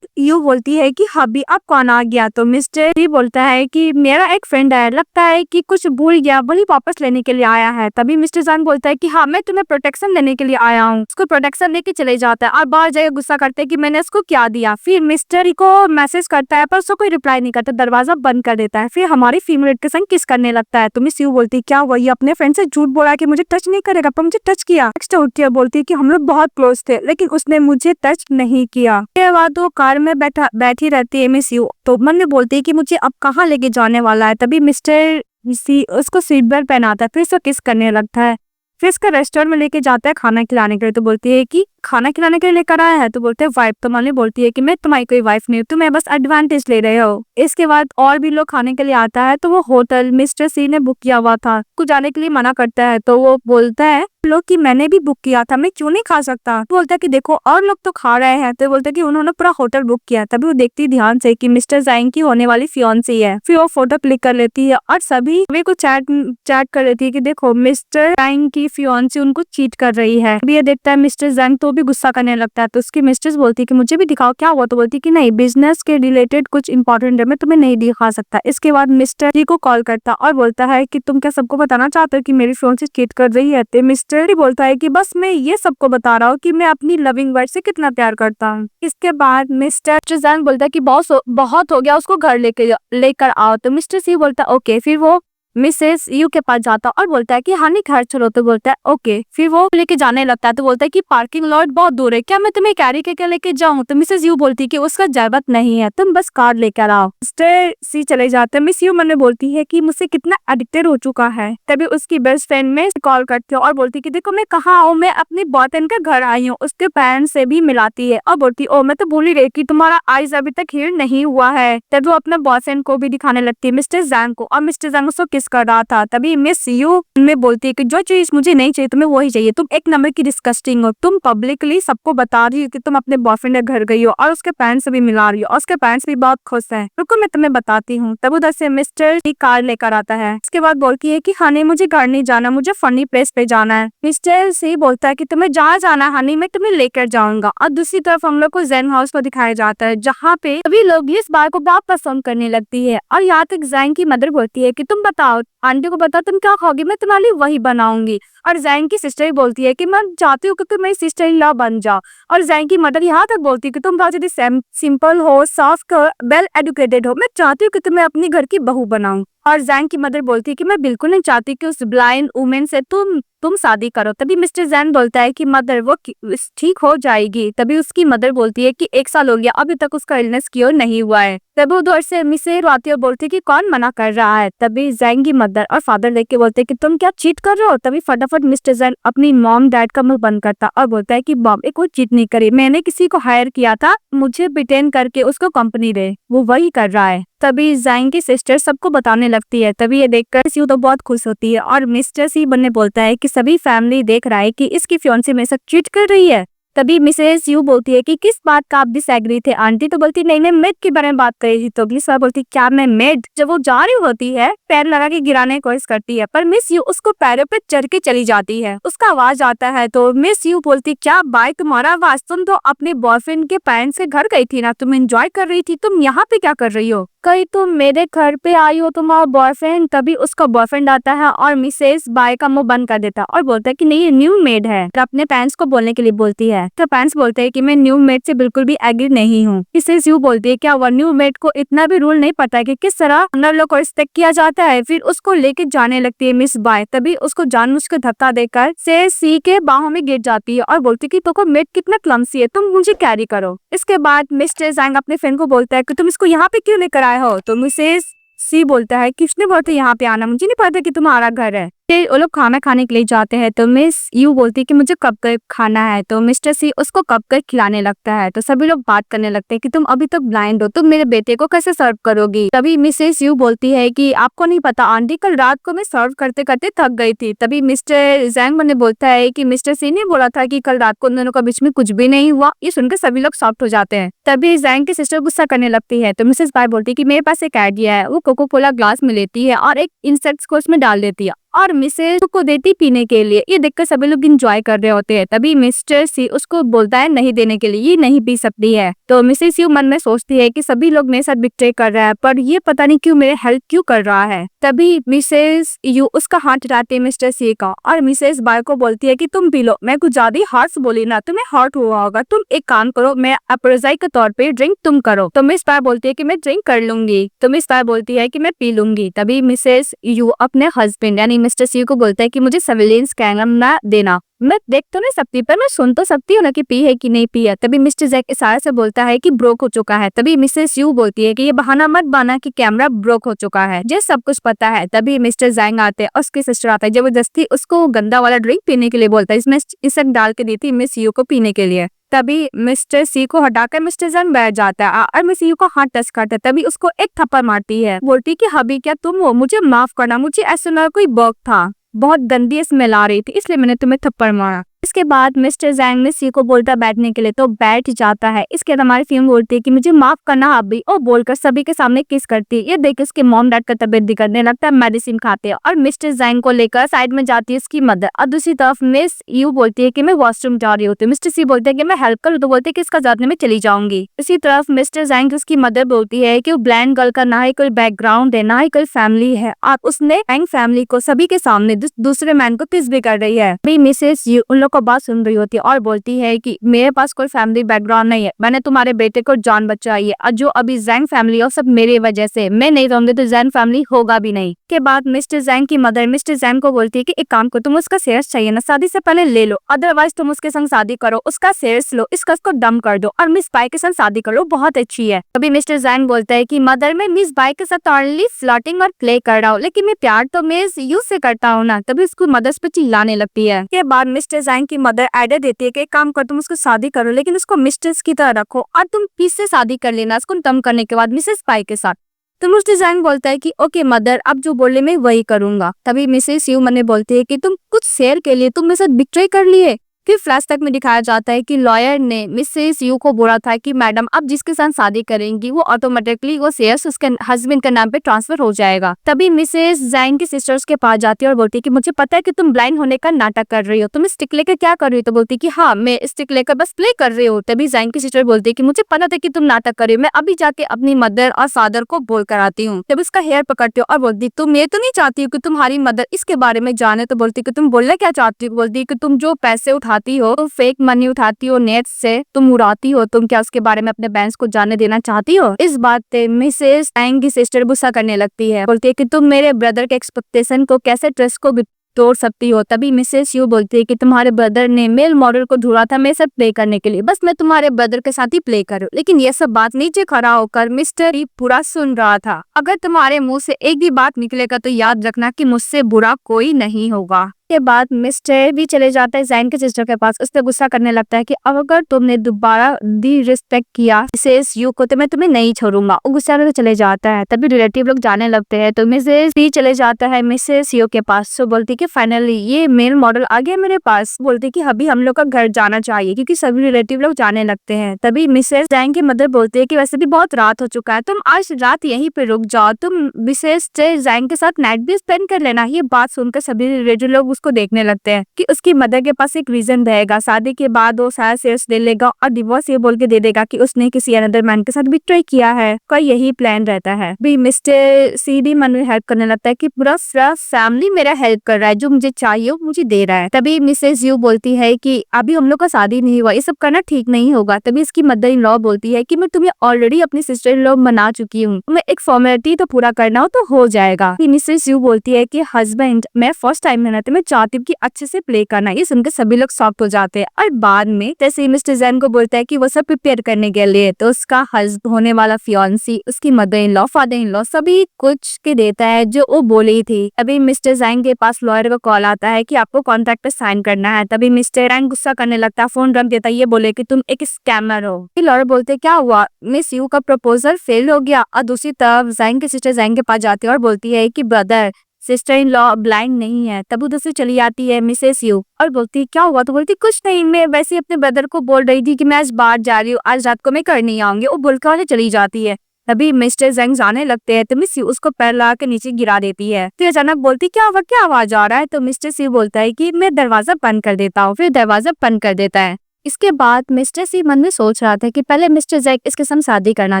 यू बोलती है कि हबी अब कौन आ गया। तो मिस्टर सी बोलता है कि मेरा एक फ्रेंड है, लगता है कि कुछ भूल गया, वही वापस लेने के लिए आया है। तभी मिस्टर जैन बोलता है कि हाँ मैं तुम्हें प्रोटेक्शन देने के लिए आया हूँ। उसको प्रोटेक्शन लेके चले जाता है और बाहर जाकर गुस्सा करते हैं कि मैंने इसको क्या दिया। फिर मिस्टर को मैसेज करता है पर उसको कोई रिप्लाई नहीं करता, दरवाजा बंद कर देता है। फिर हमारी फीमेल के संग किस करने लगता है। तो मिस यू बोलती है क्या वही अपने फ्रेंड से झूठ बोला कि मुझे टच नहीं करेगा पर मुझे टच किया। नेक्स्ट उठती है बोलती है कि हम लोग बहुत क्लोज थे लेकिन उसने मुझे टच नहीं किया। उसके बाद वो कार में बैठी रहती है मिस यू। तो मन में बोलती है कि मुझे अब कहाँ लेके जाने वाला है। तभी मिस्टर सी उसको सीट बेल्ट पहनाता है, फिर उसको किस करने लगता है। फिर उसका रेस्टोरेंट में लेके जाता है खाना खिलाने के लिए। तो बोलती है कि खाना खिलाने के लिए लेकर आया है। तो बोलते हैं वाइफ। तो मन में बोलती है कि मैं तुम्हारी कोई वाइफ नहीं हूँ, तुम्हें बस एडवांटेज ले रहे हो। इसके बाद और भी लोग खाने के लिए आता है तो वो होटल मिस्टर सी ने बुक किया हुआ था कुछ जाने के लिए मना करता है। तो वो बोलता है लोग कि मैंने भी बुक किया था, मैं क्यों नहीं खा सकता। तो बोलता है कि देखो और लोग तो खा रहे हैं। तो बोलते है कि उन्होंने पूरा होटल बुक किया। तभी वो देखती ध्यान से कि मिस्टर जैन की होने वाली फियांसी है। फिर वो फोटो क्लिक कर लेती है और सभी को चैट कर लेती है कि देखो मिस्टर जैन की फियांसी उनको चीट कर रही है। ये देखता है मिस्टर जैन तो भी गुस्सा करने लगता है। तो उसकी मिस्ट्रेस बोलती है कि मुझे भी दिखाओ क्या हुआ। तो बोलती है कि नहीं बिजनेस के रिलेटेड कुछ इंपॉर्टेंट है, मैं तुम्हें नहीं दिखा सकता। इसके बाद मिस्टर जी को कॉल करता और बोलता है कि तुम क्या सबको बताना चाहते हो कि मेरी फियांसी चीट कर रही है। तो मिस्टर जी बोलता है कि बस मैं ये सबको बता रहा हूँ कि मैं अपनी लविंग वाइफ से कितना प्यार करता हूँ। इसके बाद मिस्टर जैन बोलता है कि बहुत हो गया, उसको घर लेकर आओ। तो मिस्टर सी बोलता है ओके। फिर वो मिसेस यू के पास जाता और बोलता है कि हानि घर चलो। तो बोलता है ओके। फिर वो लेके जाने लगता है तो बोलता है कि पार्किंग लॉट बहुत दूर है, क्या मैं तुम्हें कैरी करके लेके जाऊं। तो मिसेस यू बोलती है कि उसका जरूरत नहीं है, तुम बस कार लेकर आओ। मिस्टर सी चले जाते हैं। मिस यू मन में बोलती है कि मुझसे कितना एडिक्टेड हो चुका है। तभी उसकी बेस्ट फ्रेंड में कॉल करती है और बोलती है कि देखो मैं कहाँ हूँ, मैं अपने बॉयफ्रेंड के घर आई हूँ। उसके पेरेंट्स से भी मिलाती है और बोलती है ओ मैं तो भूल ही रही कि तुम्हारा आइज अभी तक हील नहीं हुआ है। तभी वो अपने बॉयफ्रेंड को भी दिखाने लगती है मिस्टर जैन को और मिस्टर जैन उसको किस कर रहा था। तभी मिस यू में बोलती है कि जो चीज मुझे नहीं चाहिए तुम्हें वही चाहिए, तुम एक नंबर की डिस्कस्टिंग हो, तुम पब्लिकली सबको बता रही हो कि तुम अपने बॉयफ्रेंड के घर गई हो और उसके पेरेंट्स से भी मिला रही हो और उसके पेरेंट्स भी बहुत खुश हैं। रुको मैं तुम्हें बताती हूँ। तब उधर से मिस्टर की कार लेकर आता है। इसके बाद बोलती है कि हनी मुझे घर नहीं जाना, मुझे फनी प्लेस पे जाना है। मिस्टर सी बोलता है कि तुम्हें जहाँ जाना है हनी मैं तुम्हें लेकर जाऊंगा। और दूसरी तरफ हम लोग को जैन हाउस को दिखाया जाता है जहाँ पे सभी लोग इस बार को बहुत पसंद करने लगती है। और यहाँ तक जैन की मदर बोलती है कि तुम बताओ आंटी को बताओ तुम क्या खाओगी, मैं तुम्हारे लिए वही बनाऊंगी। और जैन की सिस्टर बोलती है कि मैं चाहती हूँ कि तुम मेरी सिस्टर इन लॉ बन जाओ। और जैन की मदर यहाँ तक बोलती है कि तुम बहुत सिंपल हो, सॉफ्ट वेल एजुकेटेड हो, मैं चाहती हूँ कि तुम्हें अपनी घर की बहू बनाऊं। और जैन की मदर बोलती है कि मैं बिल्कुल नहीं चाहती कि उस ब्लाइंड वुमेन से तुम शादी करो। तभी मिस्टर जैन बोलता है कि मदर वो ठीक हो जाएगी। तभी उसकी मदर बोलती है कि 1 साल हो गया अभी तक उसका इलनेस क्योर नहीं हुआ है। तभी उधर से मिसेस आती है और बोलती है कि कौन मना कर रहा है। तभी जैन की मदर और फादर देख के बोलते हैं कि तुम क्या चीट कर रहे हो। तभी फटाफट मिस्टर जैन अपनी मॉम डैड का मुंह बंद करता और बोलता है कि मॉम एक कोई चीट नहीं करी, मैंने किसी को हायर किया था मुझे प्रिटेंड करके उसको कंपनी दे, वो वही कर रहा है। तभी जैन की सिस्टर सबको बताने लगती है। तभी ये देखकर सी तो बहुत खुश होती है और मिस्टर सी बनने बोलता है कि सभी फैमिली देख रहा है कि इसकी फियांसी में सब चीट कर रही है। तभी मिसेस यू बोलती है कि किस बात का आप डिसएग्री थे आंटी? तो बोलती नहीं, मैं मेड के बारे में बात कर रही थी। तो मिस बोलती क्या मैं मेड? जब वो जा रही होती है पैर लगा के गिराने की कोशिश करती है, पर मिस यू उसको पैरों पे चढ़ के चली जाती है। उसका आवाज आता है तो मिस यू बोलती क्या बाय तुम्हारा आवाज? तुम तो अपने बॉयफ्रेंड के पेरेंट्स के घर गई थी ना, तुम एंजॉय कर रही थी, तुम यहाँ पे क्या कर रही हो? कहीं तुम मेरे घर पे आई हो तुम्हारा बॉयफ्रेंड? तभी उसका बॉयफ्रेंड आता है और मिसेस बाय का मुंह बंद कर देता है और बोलता है कि नहीं ये न्यू मेड है। तो अपने पेरेंट्स को बोलने के लिए बोलती है तो पेरेंट्स बोलते हैं कि मैं न्यू मेड से बिल्कुल भी एग्री नहीं हूँ। मिसेस यू बोलती है क्या वो न्यू मेड को इतना भी रूल नहीं पता है कि किस तरह अंदर लोग को रिस्पेक्ट किया जाता है? फिर उसको लेके जाने लगती है मिस बाय। तभी उसको जानबूझ के धक्का देकर से सी के बाहों में गिर जाती है और बोलती है कि तुमको मेड कितना क्लमसी है, तुम मुझे कैरी करो। इसके बाद मिस्टर जैंग अपने फ्रेंड को बोलता है कि तुम इसको यहाँ पे क्यों लेकर आए हो? तो मिसेस सी बोलता है किसने बोलते यहाँ पे आना, मुझे नहीं पता कि तुम्हारा घर है। फिर वो लोग खाना खाने के लिए जाते हैं तो मिस यू बोलती है कि मुझे कप केक खाना है। तो मिस्टर सी उसको कप केक खिलाने लगता है। तो सभी लोग बात करने लगते हैं कि तुम अभी तक ब्लाइंड हो, तुम मेरे बेटे को कैसे सर्व करोगी? तभी मिसेस यू बोलती है कि आपको नहीं पता आंटी, कल रात को मैं सर्व करते करते थक गई थी। तभी मिस्टर जैंग ने बोलता है कि मिस्टर सी ने बोला था कि कल रात को उन दोनों के बीच में कुछ भी नहीं हुआ। ये सुनकर सभी लोग सॉफ्ट हो जाते हैं। तभी जैंग की सिस्टर गुस्सा करने लगती है तो मिसेस बाय बोलती है कि मेरे पास एक आइडिया है। वो कोको कोला ग्लास में लेती है और एक इंसेक्ट्स को उसमें डाल देती है और मिसेस को देती पीने के लिए। ये देखकर सभी लोग इंजॉय कर रहे होते हैं। तभी मिस्टर सी उसको बोलता है नहीं देने के लिए, ये नहीं पी सकती है। तो मिसेस यू मन में सोचती है कि सभी लोग मेरे साथ बिट्रे कर रहा है, पर ये पता नहीं क्यों मेरे हेल्प क्यों कर रहा है। तभी मिसेस यू उसका हाथ हटाती है मिस्टर सी का और मिसेस बाय को बोलती है कि तुम पी लो। मैं कुछ ज्यादा ही हार्श बोली ना, तुम्हें हर्ट हुआ होगा, तुम एक काम करो, मैं अप्रोजाई के तौर पे ड्रिंक तुम करो। तो मिस बाय बोलती है कि मैं ड्रिंक कर लूंगी। तो मिस बाय बोलती है कि मैं पी लूंगी। तभी मिसेस यू अपने हस्बैंड यानी मिस्टर सी को बोलता है कि मुझे सर्विलेंस कैमरा देना, मैं देख तो नहीं सकती पर मैं सुन तो सकती हूँ ना कि पी है कि नहीं पी है। तभी मिस्टर जैक इशारे से बोलता है कि ब्रोक हो चुका है। तभी मिसेस यू बोलती है कि ये बहाना मत बना कि कैमरा ब्रोक हो चुका है, जे सब कुछ पता है। तभी मिस्टर जैंग आते हैं और उसकी सिस्टर आता है, जबरदस्ती उसको गंदा वाला ड्रिंक पीने के लिए बोलता है। इसमें इसे डाल के दी थी मिस यू को पीने के लिए। तभी मिस्टर सी को हटाकर मिस्टर जैंग बैठ जाता है और मिस यू को हाथ टच करता है। तभी उसको एक थप्पड़ मारती है, बोलती कि हबी क्या तुम हो, मुझे माफ करना, मुझे ऐसा ना कोई बग था, बहुत गंदी स्मेल आ रही थी इसलिए मैंने तुम्हें थप्पड़ मारा। इसके बाद मिस्टर जैंग मिस यू को बोलता बैठने के लिए तो बैठ जाता है। इसके बाद हमारी फिल्म बोलती है कि मुझे माफ करना अभी, और बोलकर सभी के सामने किस करती है। ये देख उसके मॉम डैड का तबीयत बिगड़ने लगता है, मेडिसिन खाते हैं और मिस्टर जैंग को लेकर साइड में जाती है उसकी मदर। और दूसरी तरफ मिस यू बोलती है कि मैं वॉशरूम जा रही होती हूँ। मिस्टर सी बोलते हैं कि मैं हेल्प करूँ, तो बोलते हैं कि इसका जाने में चली जाऊंगी। इसी तरफ मिस्टर जैंग उसकी मदर बोलती है कि वो ब्लाइंड गर्ल का ना ही कोई बैकग्राउंड है ना ही कोई फैमिली है और उसने जैंग फैमिली को सभी के सामने दूसरे मैन को किस भी कर रही है। मिसेस यू उन लोग को बात सुन रही होती है और बोलती है कि मेरे पास कोई फैमिली बैकग्राउंड नहीं है, मैंने तुम्हारे बेटे को जान बचाई है और जो अभी जैंग फैमिली है सब मेरे वजह से, मैं नहीं रहूंगी तो जैंग फैमिली होगा भी नहीं। के बाद मिस्टर जैंग की मदर मिस्टर जैंग को बोलती है कि एक काम करो, तुम उसका शेयर्स चाहिए ना, शादी से पहले ले लो, अदरवाइज तुम उसके संग शादी करो, उसका शेयर्स लो, इसको डम कर दो और मिस बाय के साथ शादी कर लो, बहुत अच्छी है। अभी मिस्टर जैंग बोलता है कि मदर मैं मिस बाय के साथ ऑनली फ्लर्टिंग और प्ले कर रहा हूँ, लेकिन मैं प्यार तो मिस यू से करता हूँ ना। तभी उसको मदर्स पे चिल्लाने लगती है। के बाद मिस्टर जैंग की मदर आइडिया देती है कि एक काम करो, तुम उसको शादी करो लेकिन उसको मिस्ट्रेस की तरह रखो और तुम पीस से शादी कर लेना उसको दम करने के बाद मिसेस पाई के साथ। तो मिस्टर जैंग बोलता है कि ओके मदर, अब जो बोले मैं वही करूंगा। तभी मिसेस यू मने बोलती है कि तुम कुछ शेयर के लिए तुम मेरे साथ बिट्रे कर लिए। फिर फ्लैशबैक में दिखाया जाता है कि लॉयर ने मिसेस यू को बोला था कि मैडम अब जिसके साथ शादी करेंगी वो ऑटोमेटिकली वो शेयर्स उसके हस्बैंड के नाम पे ट्रांसफर हो जाएगा। तभी मिसेस जैंग की सिस्टर्स के पास जाती है और बोलती है कि मुझे पता है कि तुम ब्लाइंड होने का नाटक कर रही हो, तुम स्टिक लेकर क्या कर रही हो? तो बोलती है कि हाँ मैं स्टिक लेकर बस प्ले कर रही हूँ। तभी जैंग की सिस्टर बोलती है कि मुझे पता था कि तुम नाटक कर रही हो, मैं अभी जाके अपनी मदर और फादर को बोल कर आती हूँ। तब उसका हेयर पकड़ती हो और बोलती तुम ये तो नहीं चाहती हो कि तुम्हारी मदर इसके बारे में जाने। तो बोलती कि तुम बोलना क्या चाहती हो? बोलती कि तुम जो पैसे उठाती हो, फेक मनी उठाती हो, नेट से तुम उड़ाती हो, तुम क्या उसके बारे में अपने बैंक्स को जानने देना चाहती हो? इस बात पे मिसेस जैंग की सिस्टर गुस्सा करने लगती है, बोलती है कि तुम मेरे ब्रदर के एक्सपेक्टेशन को कैसे ट्रस्ट को तोड़ सकती हो? तभी मिसेस यू बोलती है कि तुम्हारे ब्रदर ने मेल मॉडल को ढूंढा था मेरे साथ प्ले करने के लिए, बस मैं तुम्हारे ब्रदर के साथ ही प्ले करूं। लेकिन ये सब बात नीचे खड़ा होकर मिस्टर ई पूरा सुन रहा था। अगर तुम्हारे मुंह से एक भी बात निकलेगा तो याद रखना कि मुझसे बुरा कोई नहीं होगा। के बाद मिस्टर भी चले जाता है जैंग के सिस्टर के पास। उससे गुस्सा करने लगता है कि अब अगर तुमने दोबारा दी रिस्पेक्ट किया मिसेस यू को तो मैं तुम्हें नहीं छोड़ूंगा। वो गुस्सा करके चले जाता है। तभी रिलेटिव लोग जाने लगते हैं तो मिसेस भी चले जाता है मिसेस यू के पास। तो बोलती कि फाइनली ये मेल मॉडल आ गया मेरे पास। बोलती कि अभी हम लोग का घर जाना चाहिए क्योंकि सभी रिलेटिव लोग जाने लगते हैं। तभी मिसेस जैंग की मदर बोलती है कि वैसे भी बहुत रात हो चुका है, तुम आज रात यहीं पे रुक जाओ, तुम मिसेस जैंग के साथ नाइट भी स्पेंड कर लेना। ये बात सुनकर सभी रिलेटिव लोग उसको देखने लगते हैं कि उसकी मदर के पास एक रीजन रहेगा। शादी के बाद वो सारा शेयर्स ले लेगा और डिवोर्स ये बोल के दे देगा कि उसने किसी अनदर मैन के साथ बिट्रे किया है। का यही प्लान रहता है। भी मिस्टर सीडी मन में हेल्प करने लगता है कि पूरा फैमिली मेरा हेल्प कर रहा है, जो मुझे चाहिए वो मुझे दे रहा है। तभी मिसेस यू बोलती है कि अभी हम लोग का शादी नहीं हुआ, ये सब करना ठीक नहीं होगा। तभी इसकी मदर इन लॉ बोलती है कि मैं तुम्हें ऑलरेडी अपनी सिस्टर इन लॉ मना चुकी हूँ, मैं एक फॉर्मेलिटी तो पूरा करना हो तो हो जाएगा। मिसेस यू बोलती है कि हस्बैंड मैं फर्स्ट टाइम है तो मैं चाहती हूँ कि अच्छे से प्ले करना। ये सुनकर सभी लोग शॉक्ड हो जाते हैं। और बाद में जैसे ही मिस्टर जैन को बोलता है कि वो सब प्रिपेयर करने के लिए, तो उसका हस्बैंड होने वाला फियांसी, उसकी mother in law, father in law सभी कुछ के देता है जो वो बोली थी। अभी मिस्टर जैन के पास लॉयर का कॉल आता है कि आपको कॉन्ट्रैक्ट पे साइन करना है। तभी मिस्टर जैन गुस्सा करने लगता है, फोन रख देता है, ये बोले कि तुम एक स्कैमर हो। लॉयर बोलते क्या हुआ, मिस यू का प्रपोजल फेल हो गया। और दूसरी तरफ जैन की सिस्टर जैन के पास जाती है और बोलती है कि brother sister in law blind नहीं है। तब उधर से चली आती है मिसेस यू और बोलती है क्या हुआ, तो बोलती कुछ नहीं, मैं वैसे ही अपने ब्रदर को बोल रही थी कि मैं आज बाहर जा रही हूँ, आज रात को मैं कर नहीं आऊंगी। वो बोलकर वाले चली जाती है। तभी मिस्टर जैंग जाने लगते हैं तो मिस यू उसको पैर ला के नीचे गिरा देती है। तो अचानक बोलती क्या हुआ, क्या आवाज आ रहा है। तो मिस्टर सी बोलता है कि मैं दरवाजा बंद कर देता हूँ। फिर दरवाजा बंद कर देता है। इसके बाद मिस्टर सी मन में सोच रहा था कि पहले मिस्टर जैक इसके साथ शादी करना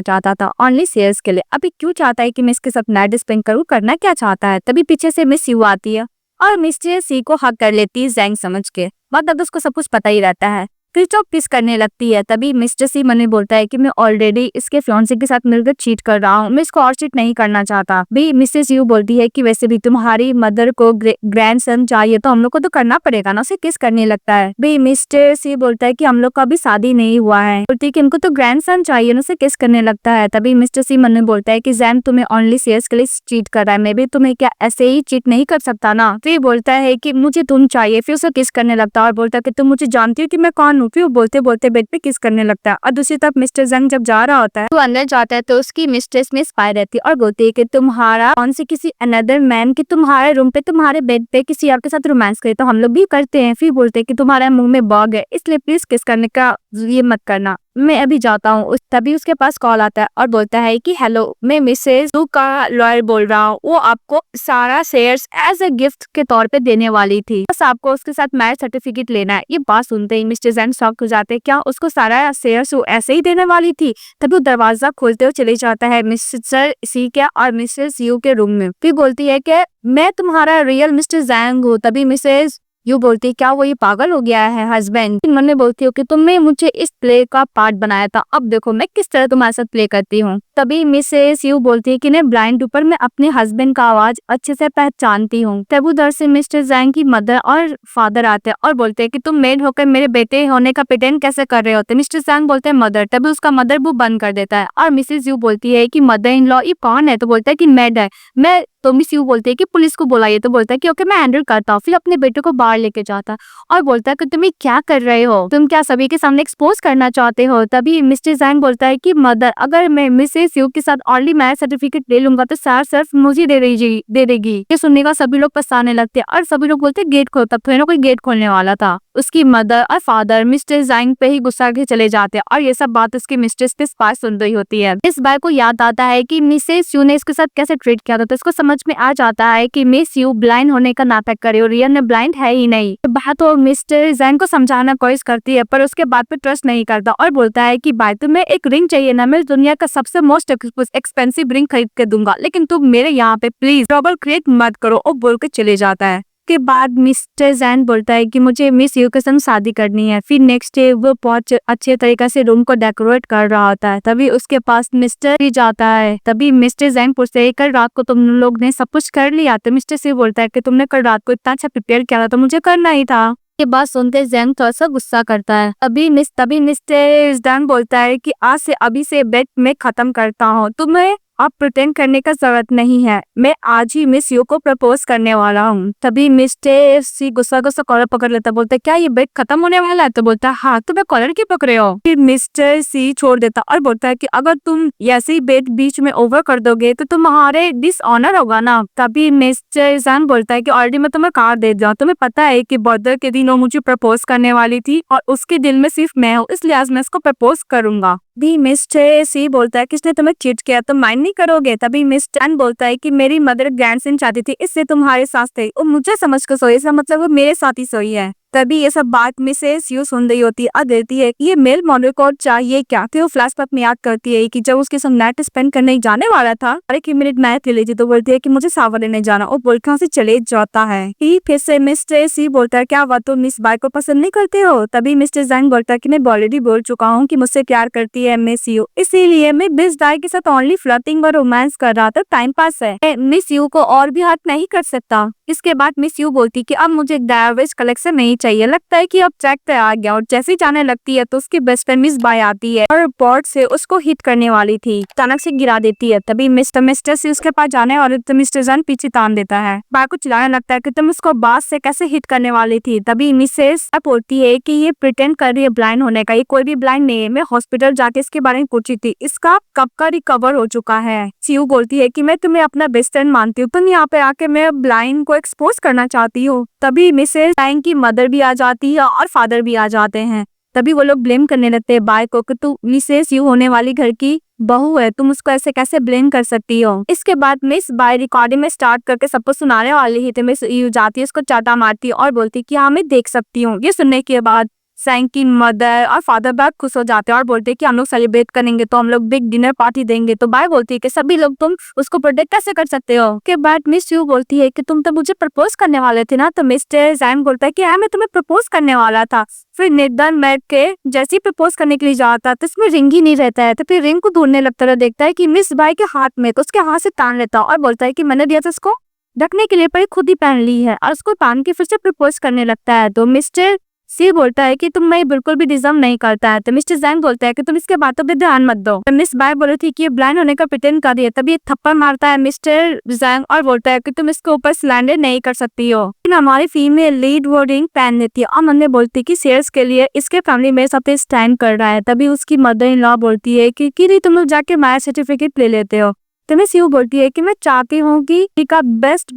चाहता था ओनली शेयर्स के लिए, अभी क्यों चाहता है कि मैं इसके साथ नाइट स्पेंड करूं, करना क्या चाहता है। तभी पीछे से मिस यू आती है और मिस्टर सी को हक कर लेती है जैंग समझ के। मतलब उसको सब कुछ पता ही रहता है। फिर चौक किस करने लगती है। तभी मिस्टर सी मन में बोलता है कि मैं ऑलरेडी इसके फियांसे के साथ मिलकर चीट कर रहा हूँ, मैं इसको और चीट नहीं करना चाहता। भी मिसेस यू बोलती है कि वैसे भी तुम्हारी मदर को ग्रैंडसन चाहिए तो हम लोग को तो करना पड़ेगा ना। उसे किस करने लगता है। भी मिस्टर सी बोलता है कि हम लोग का अभी शादी नहीं हुआ है। बोलती है कि हमको तो ग्रैंडसन चाहिए ना, उसे किस करने लगता है। तभी मिस्टर सी मन में बोलता है कि जैन तुम्हें ओनली शेयर्स के लिए चीट कर रहा है, मैं भी तुम्हें क्या ऐसे ही चीट नहीं कर सकता ना। फिर बोलता है कि मुझे तुम चाहिए। फिर उसे किस करने लगता है और बोलता है कि तुम मुझे जानती हो कि मैं कौन हूँ। फिर बोलते बोलते बेड पे किस करने लगता है। और दूसरी तरफ मिस्टर जंग जब जा रहा होता है तो अंदर जाता है तो उसकी मिस्ट्रेस में स्पाई रहती है और बोलती है कि तुम्हारा कौन से किसी अनदर मैन कि तुम्हारे रूम पे तुम्हारे बेड पे किसी और के साथ रोमांस करे, तो हम लोग भी करते हैं। फिर बोलते हैं कि तुम्हारे मुंह में बग है इसलिए प्लीज किस करने का ये मत करना, मैं अभी जाता हूँ। तभी उसके पास कॉल आता है और बोलता है कि हेलो मैं मिसेस यू का लॉयर बोल रहा हूँ, वो आपको सारा शेयर्स एज अ गिफ्ट के तौर पे देने वाली थी, बस आपको उसके साथ मैरिज सर्टिफिकेट लेना है। ये बात सुनते ही मिस्टर जैन शॉक हो जाते हैं, क्या उसको सारा शेयर्स वो ऐसे ही देने वाली थी। तभी वो दरवाजा खोलते हुए चले जाता है मिस्टर सी के और मिसेस यू के रूम में। फिर बोलती है कि मैं तुम्हारा रियल मिस्टर जैंग हूँ। तभी मिसेस यू बोलती है क्या वो ये पागल हो गया है हस्बैंड। मन में बोलती हूँ कि तुमने मुझे इस प्ले का पार्ट बनाया था, अब देखो मैं किस तरह तुम्हारे साथ प्ले करती हूँ। तभी मिसेस यू बोलती है कि नहीं ब्लाइंड ऊपर मैं अपने हस्बैंड का आवाज अच्छे से पहचानती हूँ। तब उधर से मिस्टर जैंग की मदर और फादर आते हैं और बोलते हैं कि तुम मेड होकर मेरे बेटे होने का प्रिटेंड कैसे कर रहे होते। मिस्टर जैंग बोलते हैं मदर। तभी उसका मदर वो बंद कर देता है और मिसेस यू बोलती है कि मदर इन लॉ ये कौन है। तो बोलता है कि मेड है मैं। तो मिस यू बोलती है कि पुलिस को बुलाइए। तो बोलता है कि ओके मैं हैंडल करता हूँ। फिर अपने बेटे को बाहर लेके जाता और बोलता है कि तुम ये क्या कर रहे हो, तुम क्या सभी के सामने एक्सपोज करना चाहते हो। तभी मिस्टर जैंग बोलता है कि मदर अगर मैं मिसेस यू के साथ ऑनली मैरिज सर्टिफिकेट ले लूंगा तो सार सिर्फ मुझे दे देगी। ये सुनने का सभी लोग पछताने लगते हैं और सभी लोग बोलते हैं गेट खोल। तब तो कोई गेट खोलने वाला था। उसकी मदर और फादर मिस्टर जैंग पे ही गुस्सा के चले जाते हैं और ये सब बात उसकी मिस्ट्रेस पे स्पाई सुन रही होती है। इस बार को याद आता है कि मिसेस यू ने इसके साथ कैसे ट्रीट किया था, तो इसको समझ में आ जाता है कि मिस यू ब्लाइंड होने का नाटक करे और रियल में ब्लाइंड है ही नहीं। बात तो मिस्टर जैंग को समझाना कोशिश करती है पर उसके बात पे ट्रस्ट नहीं करता और बोलता है कि भाई तुम्हें एक रिंग चाहिए ना, मैं दुनिया का सबसे मोस्ट एक्सपेंसिव रिंग खरीद के दूंगा, लेकिन तुम मेरे यहाँ पे प्लीज ट्रबल क्रिएट मत करो। और बोल के चले जाता है। के बाद मिस्टर जैन बोलता है कि मुझे मिस यू के संग शादी करनी है। फिर नेक्स्ट डे वो बहुत अच्छे तरीके से रूम को डेकोरेट कर रहा होता है। तभी उसके पास मिस्टर भी जाता है। तभी मिस्टर जैन पूछते हैं कल रात को तुम लोग ने सब कुछ कर लिया। तो मिस्टर से बोलता है कि तुमने कल रात को इतना अच्छा प्रिपेयर किया था तो मुझे करना ही था। के बाद सुनते जैन थोड़ा सा गुस्सा करता है। तभी मिस्टर जैन बोलता है कि आज से अभी से बेट में खत्म करता हूँ, तुम्हें अब प्रिटेंड करने का जरूरत नहीं है, मैं आज ही मिस यू को प्रपोज करने वाला हूँ। तभी मिस्टर सी गुस्सा गुस्सा कॉलर पकड़ लेता, बोलता क्या ये बेट खत्म होने वाला है? तो बोलता है हाँ, तुम्हें कॉलर क्यों पकड़े हो? फिर मिस्टर सी छोड़ देता और बोलता है कि अगर तुम ऐसे ही बेट बीच में ओवर कर दोगे तो तुम्हारे डिसऑनर होगा ना। तभी मिस्टर जैंग बोलता है कि ऑलरेडी मैं तुम्हें कार दे दिया, तुम्हें पता है कि बर्थडे के दिन वो मुझे प्रपोज करने वाली थी और उसके दिल में सिर्फ मैं हूँ, इसलिए आज मैं इसको प्रपोज करूंगा। भी मिस्टर सी बोलता है किसने तुम्हें चीट किया, तुम माइंड नहीं करोगे? तभी मिस्टर एन बोलता है कि मेरी मदर ग्रैंडसन चाहती थी, इससे तुम्हारे साथ थे, वो मुझे समझ कर सोई, इसका मतलब वो मेरे साथ ही सोई है। तभी ये सब बात मिसेस यू सुन रही होती है और देती है ये मेल मॉडल को चाहिए क्या। फिर वो फ्लैशबैक में याद करती है कि जब उसके साथ नाइट स्पेंड करने जाने वाला था, अरे कि मिनट नाइट ले लीजिए, तो बोलती है कि मुझे सावर लेने जाना, और बोल के से चले जाता है। फिर से मिस्टर सी बोलता है क्या हुआ, तुम मिस बाय को पसंद नहीं करते हो? तभी मिस्टर जैंग बोलता है कि मैं ऑलरेडी बोल चुका हूँ कि मुझसे प्यार करती है मिस यू, इसीलिए मैं मिस बाय के साथ ओनली फ्लर्टिंग और रोमांस कर रहा था, टाइम पास है, मिस यू को और भी हर्ट नहीं कर सकता। इसके बाद मिस यू बोलती कि अब मुझे एक डायवेज कलेक्शन नहीं चाहिए, लगता है कि अब ट्रैक पे आ गया। और जैसे ही जाने लगती है तो उसकी बेस्ट फ्रेंड मिस बाय आती है और बोर्ड से उसको हिट करने वाली थी, अचानक से गिरा देती है। तभी मिस्टर से उसके पास जाने और तो मिस्टर जन पीछे तान देता है, बाय को चिल्लाने लगता है कि तुम उसको बास से कैसे हिट करने वाली थी। तभी मिसेस बोलती है कि ये प्रिटेंड कर रही है ब्लाइंड होने का, ये कोई भी ब्लाइंड नहीं है, मैं हॉस्पिटल जाके इसके बारे में पूछी थी, इसका कब का रिकवर हो चुका है। सीयू बोलती है कि मैं तुम्हें अपना बेस्ट फ्रेंड मानती हूँ, तुम यहाँ पे आके मैं ब्लाइंड को एक्सपोज करना चाहती हूँ। तभी मिसेस टाइम की मदर भी आ जाती है और फादर भी आ जाते हैं। तभी वो लोग ब्लेम करने लगते हैं बाय को कि तू मिसेस यू होने वाली घर की बहू है, तुम उसको ऐसे कैसे ब्लेम कर सकती हो। इसके बाद मिस बाय रिकॉर्डिंग में स्टार्ट करके सबको सुनाने वाली ही थी, मिस यू जाती है, उसको चाटा मारती है और बोलती है कि हाँ मैं देख सकती हूँ। ये सुनने के बाद सैंग की मदर और फादर बहुत खुश हो जाते हैं और बोलते हैं कि हम लोग सेलिब्रेट करेंगे तो हम लोग बिग डिनर पार्टी देंगे। तो बाय बोलती है कि सभी लोग तुम उसको प्रोटेक्ट कैसे कर सकते हो। के बाद मिस यू बोलती है कि तुम तो मुझे प्रपोज करने वाले थे ना। तो मिस्टर जैंग बोलता है कि हाँ मैं तुम्हें प्रपोज करने वाला था। फिर निर्धन मैट के जैसे ही प्रपोज करने के लिए जाता तो इसमें रिंग ही नहीं रहता है, तो फिर रिंग को ढूंढने लगता है, देखता है कि मिस बाय के हाथ में, तो उसके हाथ से तान लेता और बोलता है कि मैंने दिया था इसको ढकने के लिए, पर खुद ही पहन ली है, और उसको पहन के फिर से प्रपोज करने लगता है। तो मिस्टर सी बोलता है कि तुम मैं बिल्कुल भी डिजर्व नहीं करता है। तो मिस्टर जैंग बोलता है कि तुम इसके बातों पे ध्यान मत दो। तो मिस बाय बोल रही थी कि ये ब्लाइंड होने का प्रिटेंड कर रही है। तभी थप्पड़ मारता है मिस्टर जैंग और बोलता है कि तुम इसके ऊपर स्लैंडर नहीं कर सकती हो। हमारी फीमेल लीड वो रिंग पहन लेती है और मन्ने बोलती है कि शेयर्स के लिए इसके फैमिली में सब पे स्टैंड कर रहा है। तभी उसकी मदर इन लॉ बोलती है कि तुम लोग जाके मैरिज सर्टिफिकेट ले लेते हो। तो मिस यू बोलती है कि मैं चाहती हूँ कि का बेस्ट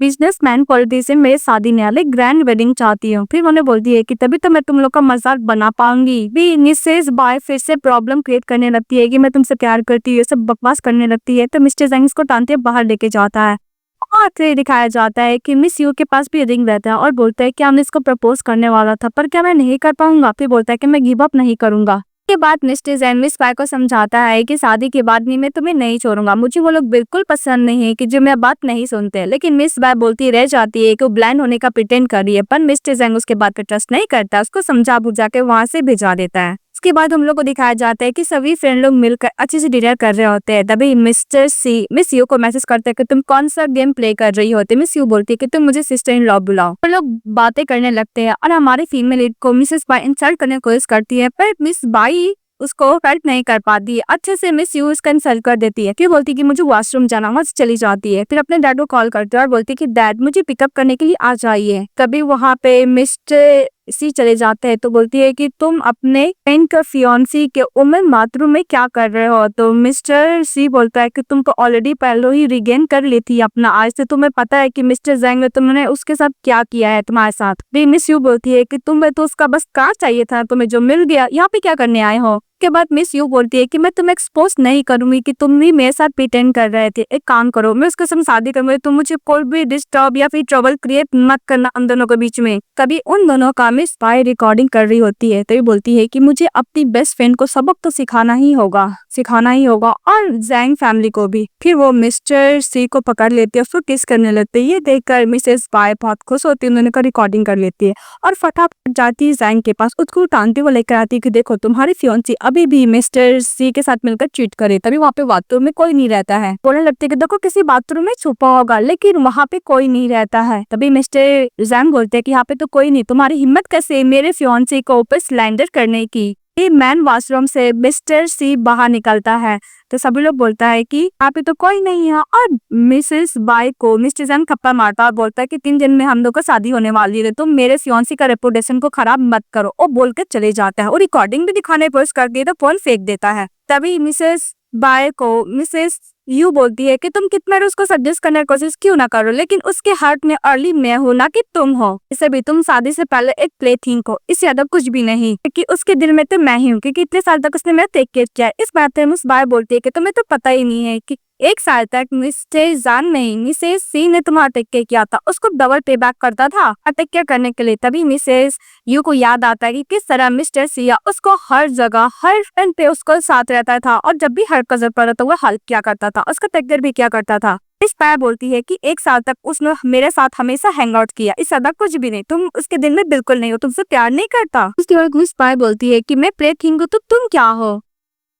बिजनेसमैन क्वालिटी से मेरे शादी में वाले ग्रैंड वेडिंग चाहती हूँ। फिर उन्हें बोलती है कि तभी तो मैं तुम लोग का मजाक बना पाऊंगी। भी मिसेस बाय फिर से प्रॉब्लम क्रिएट करने लगती है कि मैं तुमसे प्यार करती हूँ, ये सब बकवास करने लगती है। तो मिस्टर जैंग इसको टानते बाहर लेके जाता है और फिर दिखाया जाता है कि मिस यू के पास भी रिंग रहता है और बोलता है कि मैं इसको प्रपोज करने वाला था, पर क्या मैं नहीं कर पाऊंगा। फिर बोलता है कि मैं गिव अप नहीं करूंगा। के बाद मिस्टर जैन मिस बाय को समझाता है कि शादी के बाद भी मैं तुम्हें नहीं छोड़ूंगा, मुझे वो लोग बिल्कुल पसंद नहीं है कि जो मैं बात नहीं सुनते। लेकिन मिस बाय बोलती रह जाती है कि वो ब्लाइंड होने का प्रिटेंड कर रही है, पर मिस्टर जैन उसके बात पे ट्रस्ट नहीं करता, उसको समझा बुझा के वहां से भिजा देता है। उसके बाद हम लोग को दिखाया जाता है कि सभी फ्रेंड लोग मिलकर अच्छे से डिनर कर रहे होते हैं। तभी मिस्टर सी मिस यू को मैसेज करते हैं कि तुम कौन सा गेम प्ले कर रही होते। मिस यू बोलती है कि तुम मुझे सिस्टर इन लॉ बुलाओ। वो लोग बातें करने लगते हैं और हमारी फीमेल लीड को मिसेस बाय इंसल्ट करने की कोशिश करती है, पर मिस बाई उसको हेल्प नहीं कर पाती है। अच्छे से मिस यू उसका इंसल्ट कर देती है। फिर बोलती है कि मुझे वॉशरूम जाना, वहां से चली जाती है। फिर अपने डैड को कॉल करती है और बोलती है कि डैड मुझे पिकअप करने के लिए आ जाइए। तभी वहां पे मिस्टर सी चले जाते हैं। तो बोलती है कि तुम अपने फ्रेंड का फियांसी के वुमेन बाथरूम में क्या कर रहे हो। तो मिस्टर सी बोलता है कि तुम तो ऑलरेडी पहले ही रिगेन कर ली थी अपना, आज से तुम्हें पता है कि मिस्टर जैंग ने तुमने उसके साथ क्या किया है तुम्हारे साथ। भी मिस यू बोलती है कि तुम्हें तो उसका बस कार चाहिए था, तुम्हें जो मिल गया, यहाँ पे क्या करने आए हो। के बाद मिस यू बोलती है कि मैं तुम्हें एक्सपोज नहीं करूंगी कि तुम भी मेरे साथ प्रिटेंड कर रहे थे। एक काम करो, मैं उसके साथ शादी करूंगी, तुम मुझे कोई भी डिस्टर्ब या फिर ट्रबल क्रिएट मत करना उन दोनों के बीच में। तभी उन दोनों का मिस बाय रिकॉर्डिंग कर रही होती है। तभी बोलती है कि मुझे अपनी बेस्ट फ्रेंड को सबक तो सिखाना ही होगा और जैंग फैमिली को भी। फिर वो मिस्टर सी को पकड़ लेती है, उसको किस करने लगती है। ये देखकर मिसेस बाय बहुत खुश होती है, उन्होंने का रिकॉर्डिंग कर लेती है और फटाफट जाती है जैंग के पास, उसको टांगते हुए लेकर आती है कि देखो तुम्हारी फियांसी अभी भी मिस्टर सी के साथ मिलकर चीट करे। तभी वहाँ पे बाथरूम में कोई नहीं रहता है। बोलने लगती है कि देखो किसी बाथरूम में छुपा होगा, लेकिन वहाँ पे कोई नहीं रहता है। तभी मिस्टर जैंग बोलते हैं कि यहाँ पे तो कोई नहीं, तुम्हारी हिम्मत कैसे मेरे फियांसी को ऊपर स्लैंडर करने की। ये मैन वॉशरूम से मिस्टर सी बाहर निकलता है तो सभी लोग बोलता है कि यहाँ पे तो कोई नहीं है, और मिसेस बाई को मिस्टर जैंग थप्पड़ मारता और बोलता है कि 3 दिन में हम लोग का शादी होने वाली है, तुम मेरे फियांसी का रेपुटेशन को खराब मत करो, और बोल के चले जाता है और रिकॉर्डिंग भी दिखाने पर कर दिए तो फोन फेंक देता है। तभी मिसेस बाय को मिसेस यू बोलती है कि तुम कितना भी उसको सजेस्ट करने की कोशिश क्यों ना करो, लेकिन उसके हार्ट में अर्ली मैं हूं ना कि तुम हो, इसे भी तुम शादी से पहले एक प्ले थी को, इससे ज्यादा कुछ भी नहीं, क्योंकि उसके दिल में तो मैं ही हूँ, क्योंकि इतने साल तक उसने मेरा टेक केयर किया है। इस बात पे मिस बाय बोलती है कि तुम्हें तो पता ही नहीं है कि 1 साल तक मिस्टर जान नहीं मिसेस सी ने तुम्हारा टेक केयर किया था, उसको डबल पे बैक करता था टेक केयर करने के लिए। तभी मिसेस यू को याद आता है कि किस तरह मिस्टर सिया उसको हर जगह हर फ्रेंड पे उसको साथ रहता था, और जब भी हर कजर पड़ा तो वो हेल्प किया करता था, उसका टेक केयर भी किया करता था। इस पाया बोलती है कि 1 साल तक उसने मेरे साथ हमेशा हैंग आउट किया, इस ज्यादा कुछ भी नहीं, तुम उसके दिल में बिल्कुल नहीं हो, तुमसे प्यार नहीं करता। उसके बाद मिस पाया बोलती है कि मैं प्ले थिंग हूँ तो तुम क्या हो।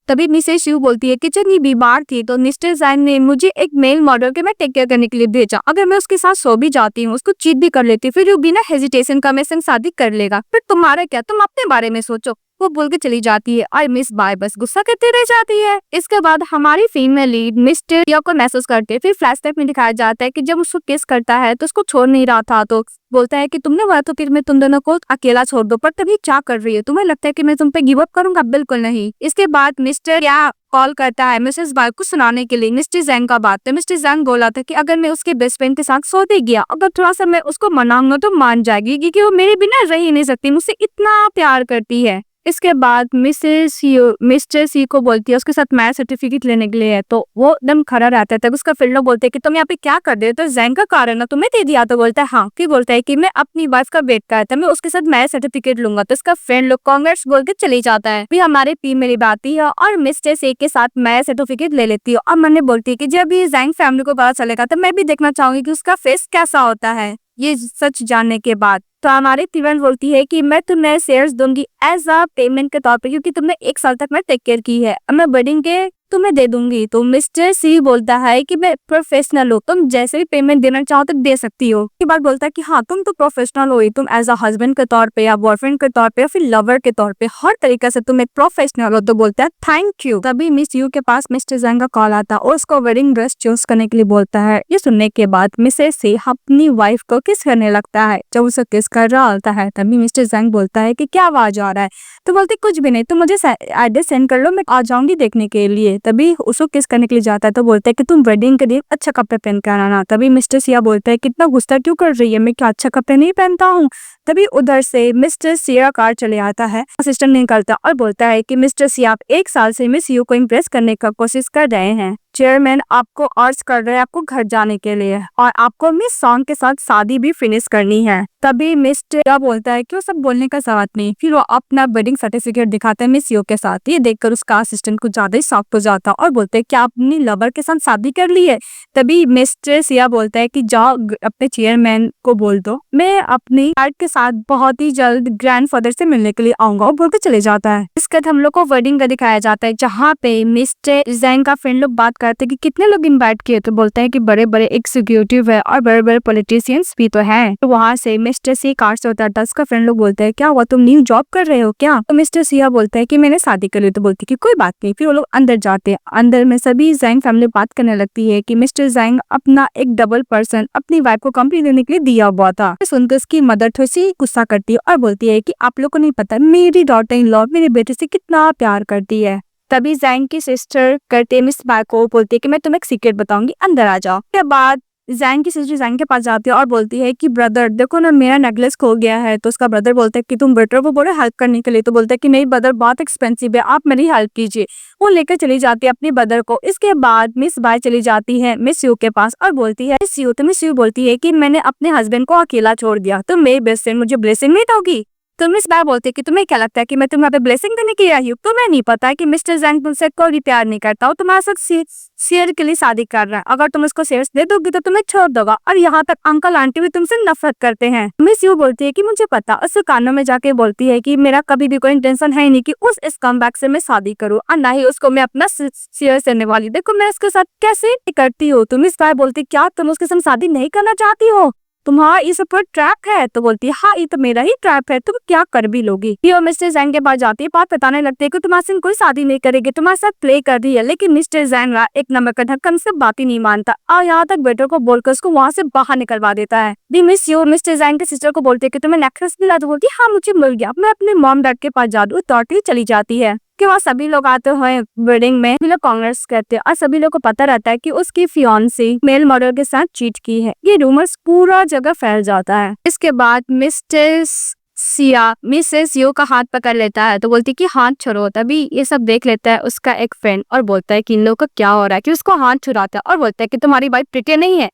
तभी मिसेस यू बोलती है कि जब ये बीमार थी तो मिस्टर जैंग ने मुझे एक मेल मॉडल के मैं टेक केयर करने के लिए भेजा, अगर मैं उसके साथ सो भी जाती हूँ, उसको चीट भी कर लेती, फिर वो बिना हेजिटेशन का मेरे संग शादी कर लेगा, फिर तुम्हारा क्या, तुम अपने बारे में सोचो, वो बोल के चली जाती है। और मिस बाय बस गुस्सा करते रह जाती है। इसके बाद हमारी फीमेल लीड मिस्टर या को महसूस करते, फिर फ्लैशबैक में दिखाया जाता है कि जब उसको किस करता है तो उसको छोड़ नहीं रहा था, तो बोलता है कि तुमने बोला तो फिर मैं तुम दोनों को अकेला छोड़ दो, पर तभी क्या कर रही है, तुम्हें लगता है कि मैं तुम पे गिव अप करूंगा, बिल्कुल नहीं। इसके बाद मिस्टर या कॉल करता है मिसेस बाय को सुनाने के लिए मिस्टर जैंग का बात। तो मिस्टर जैंग बोला था कि अगर मैं उसके बेस्ट फ्रेंड के साथ सोते गया, अगर थोड़ा सा मैं उसको मनाऊंगा तो मान जाएगी, क्योंकि वो मेरे बिना रह ही नहीं सकती, मुझसे इतना प्यार करती है। इसके बाद मिस्टर सी को बोलती है उसके साथ मैरिज सर्टिफिकेट लेने के लिए है, तो वो एकदम खड़ा रहता है। तब उसका फ्रेंड लोग बोलते हैं कि तुम यहाँ पे क्या कर रहे हो, तो जैंग का कारण ना तुम्हें दे दिया, तो बोलता है हाँ, फिर बोलता है कि मैं अपनी वाइफ का वेट कर था, मैं उसके साथ मैरिज सर्टिफिकेट लूंगा, तो इसका फ्रेंड लोग कांग्रेस बोल के चली जाता है। फिर हमारे पी मेरी बाती है और मिस्टर सी के साथ मैरिज सर्टिफिकेट ले लेती है, और मैंने बोलती है कि जब ये जैंग फैमिली को पता चलेगा तो मैं भी देखना चाहूंगी कि उसका फेस कैसा होता है ये सच जानने के बाद। तो हमारी तीवन बोलती है कि मैं तुम्हें शेयर्स दूंगी एज अ पेमेंट के तौर पे, क्योंकि तुमने 1 साल तक मैं टेक केयर की है, अब मैं वेडिंग के तुम्हें दे दूंगी। तो मिस्टर सी बोलता है कि मैं प्रोफेशनल हूँ, तुम जैसे भी पेमेंट देना चाहो तो दे सकती हो। की बात बोलता है कि हाँ तुम तो प्रोफेशनल हो ही, तुम एज अ हस्बैंड के तौर पे या बॉयफ्रेंड के तौर पे या फिर लवर के तौर पे हर तरीके से तुम एक प्रोफेशनल हो, तो बोलता है थैंक यू। तभी मिस यू के पास मिस्टर जैंग का कॉल आता है और उसको वेडिंग ड्रेस चूज करने के लिए बोलता है। ये सुनने के बाद मिसेस सी अपनी वाइफ को किस करने लगता है, जब उसे किस कर रहा होता है तभी मिस्टर जैंग बोलता है कि क्या आवाज आ रहा है, तो बोलते कुछ भी नहीं, तुम मुझे एड्रेस सेंड कर लो, मैं आ जाऊंगी देखने के लिए। तभी उसको किस करने के लिए जाता है तो बोलता है कि तुम वेडिंग के दिन अच्छा कपड़े पहन कर आना। तभी मिस्टर सिया बोलता है कितना गुस्सा क्यों कर रही है, मैं क्या अच्छा कपड़े नहीं पहनता हूँ। तभी उधर से मिस्टर सिया कार चले आता है, असिस्टेंट निकलता और बोलता है कि मिस्टर सिया आप 1 साल से मिस यू को इम्प्रेस करने का कोशिश कर रहे हैं, चेयरमैन आपको अर्ज कर रहे हैं आपको घर जाने के लिए, और आपको मिस सॉन्ग के साथ शादी भी फिनिश करनी है। तभी मिस्टर सिया बोलता है कि वो सब बोलने का जरूरत नहीं, फिर वो अपना वेडिंग सर्टिफिकेट दिखाता है मिस यू के साथ। ये देखकर उसका असिस्टेंट कुछ ज्यादा ही शॉक हो जाता है और बोलते हैं कि आप अपनी लवर के साथ शादी कर ली है। तभी मिस्टर सिया बोलता है कि जाओ अपने चेयरमैन को बोल दो मैं अपनी वाइफ के साथ बहुत ही जल्द ग्रैंडफादर से मिलने के लिए आऊंगा, और बोल के चले जाता है। इसके बाद हम लोग को वेडिंग का दिखाया जाता है, जहाँ पे मिस्टर जैंग का फ्रेंड लोग बात करते हैं कि कितने लोग इनवाइट किए, तो बोलते हैं कि बड़े बड़े एग्जीक्यूटिव है और बड़े बड़े पॉलिटिशियंस भी तो हैं। तो वहाँ से मिस्टर सी कार से उतरता है, उसका फ्रेंड लोग बोलते हैं क्या हुआ तुम न्यू जॉब कर रहे हो क्या, तो मिस्टर सिया बोलता है कि मैंने शादी कर ली, तो बोलती है कि कोई बात नहीं। फिर वो लोग अंदर जाते हैं, अंदर में सभी जैंग फैमिली बात करने लगती है कि मिस्टर जैंग अपना एक डबल पर्सन अपनी वाइफ को कंपनी देने के लिए दिया हुआ था। सुनकर उसकी मदर थोड़ी सी गुस्सा करती है और बोलती है कि आप लोग को नहीं पता मेरी डॉटर इन लॉ मेरे बेटे से कितना प्यार करती है। तभी जैंग की सिस्टर करते मिस बाय को बोलती है कि मैं तुम्हें एक सीक्रेट बताऊंगी, अंदर आ जाओ। के बाद जैंग की सिस्टर जैंग के पास जाती है और बोलती है कि ब्रदर देखो ना मेरा नेकलेस खो गया है। तो उसका ब्रदर बोलता है कि तुम बेटर वो बोले हेल्प करने के लिए, तो बोलता है कि नहीं ब्रदर बहुत एक्सपेंसिव है, आप मेरी हेल्प कीजिए। वो लेकर चली जाती है अपने ब्रदर को। इसके बाद मिस बाय चली जाती है मिस यू के पास और बोलती है मिस यू बोलती है कि मैंने अपने हस्बैंड को अकेला छोड़ दिया, तो मेरी बेस्ट फ्रेंड मुझे ब्लेसिंग नहीं दोगी। तो मिस बाय बोलती है कि तुम्हें क्या लगता है कि मैं तुम्हें पे ब्लेसिंग देने के लिए आई हूँ, तुम्हें नहीं पता है कि मिस्टर जैंग तुमसे कोई भी प्यार नहीं करता हो, तुम्हारे साथ शेयर के लिए शादी कर रहा है, अगर तुम उसको शेयर्स दे दोगी तो तुम्हें छोड़ दोगा, और यहाँ तक अंकल आंटी भी तुमसे नफरत करते हैं। मिस यू बोलती है कि मुझे पता, उसके कानों में जाके बोलती है कि मेरा कभी भी कोई इंटेंशन है नहीं कि उस स्कमबैग से मैं शादी करूँ, और ना ही उसको मैं अपना शेयर देने वाली, देखो मैं उसके साथ कैसे करती हूँ। तो मिस बाय बोलती क्या तुम उसके साथ शादी नहीं करना चाहती हो, तुम्हारा ये सब ट्रैप है? तो बोलती है हाँ ये तो मेरा ही ट्रैप है, तुम क्या कर भी लोगी। ये मिस्टर जैंग के पास जाती है, बात बताने लगते है कि तुम्हारे संग कोई शादी नहीं करेगी, तुम्हारे साथ प्ले कर रही है। लेकिन मिस्टर जैंग एक नंबर का ढक्कन से बात ही नहीं मानता और यहाँ तक बेटर को बोलकर उसको वहाँ से बाहर निकलवा देता है। दी मिस यू मिस्टर जैंग के सिस्टर को बोलते है कि तुम्हें नेकलेस मिला? तो बोलती है हाँ मुझे मिल गया। मैं अपने मॉम डैड के पास जादू दौड़ती चली जाती है कि वहाँ सभी लोग आते हुए वेडिंग में सभी लोग कांग्रेस कहते हैं और सभी लोग को पता रहता है कि उसकी फियांसी मेल मॉडल के साथ चीट की है। ये रूमर्स पूरा जगह फैल जाता है। इसके बाद मिस्टर सिया मिसेस यू का हाथ पकड़ लेता है, तो बोलती कि हाथ छोड़ो। तभी ये सब देख लेता है उसका एक फ्रेंड और बोलता है कि इन लोगों का क्या हो रहा है, कि उसको हाथ छुड़ाता है और बोलता है कि तुम्हारी वाइफ प्रिटी नहीं है।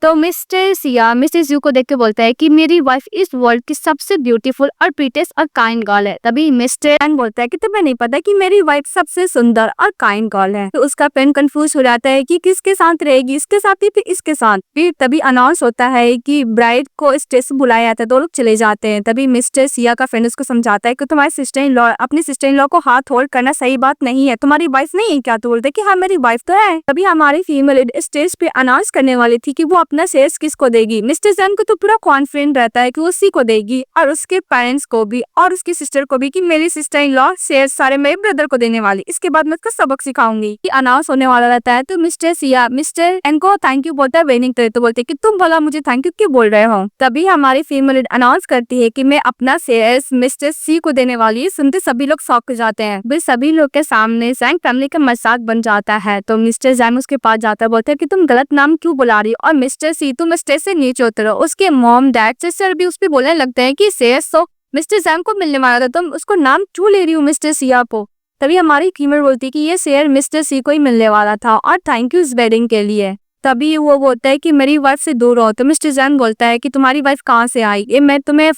तो मिस्टर सिया मिसेस यू को देख के बोलता है कि मेरी वाइफ इस वर्ल्ड की सबसे ब्यूटीफुल और प्रीटेस्ट और काइंड गर्ल है। तभी मिस्टर एंग बोलता है कि तुम्हें नहीं पता कि मेरी वाइफ सबसे सुंदर और काइंड गर्ल है। तो उसका फ्रेंड कंफ्यूज हो जाता है कि किसके साथ रहेगी, इसके साथ ही फिर इसके साथ। फिर तभी अनाउंस होता है कि ब्राइड को स्टेज से बुलाया जाता है, दो लोग चले जाते हैं। तभी मिस्टर सिया का फ्रेंड उसको समझाता है कि तुम्हारे सिस्टर इन लॉ अपनी सिस्टर इन लॉ को हाथ होल्ड करना सही बात नहीं है, तुम्हारी वाइफ नहीं है क्या? तो बोलते कि हाँ मेरी वाइफ तो है। तभी हमारी फीमेल स्टेज पे अनाउंस करने वाली थी कि वो अपना शेयर्स किसको देगी। मिस्टर जैन को तो पूरा कॉन्फिडेंट रहता है कि वो उसी को देगी और उसके पेरेंट्स को भी और उसकी सिस्टर को भी कि मेरी सिस्टर इन लॉ शेयर्स सारे मेरे ब्रदर को देने वाली, इसके बाद मैं उसको सबक सिखाऊंगी। अनाउंस होने वाला रहता है। तो मिस्टर सिया मिस्टर एन को थैंक यू बोलता है वेनिंग तो बोलते कि तुम भला मुझे थैंक यू क्यों बोल रहे हो। तभी हमारी फीमेल अनाउंस करती है कि मैं अपना शेयर्स मिस्टर सी को देने वाली है। सुनते सभी लोग शॉक हो जाते हैं। फिर सभी लोग के सामने जैंग फैमिली का मजाक बन जाता है। तो मिस्टर जैंग उसके पास जाता है, बोलते है कि तुम गलत नाम क्यों बुला रही हो और मिस्टर सी तुम स्टेज से नीचे उतरो। उसके मॉम डैड सिस्टर भी उस पे बोलने लगते हैं कि शेयर्स तो मिस्टर जैंग को मिलने वाला था, तुम उसको नाम क्यों ले रही हो मिस्टर सिया को। तभी हमारी फीमेल बोलती है कि ये शेयर मिस्टर सी को ही मिलने वाला था और थैंक यू इस वेडिंग के लिए। तभी वो बोलता है कि मेरी वाइफ से दूर हो। तो मिस्टर जैंग बोलता है कि तुम्हारी वाइफ कहाँ से आई, ये मैं तुम्हें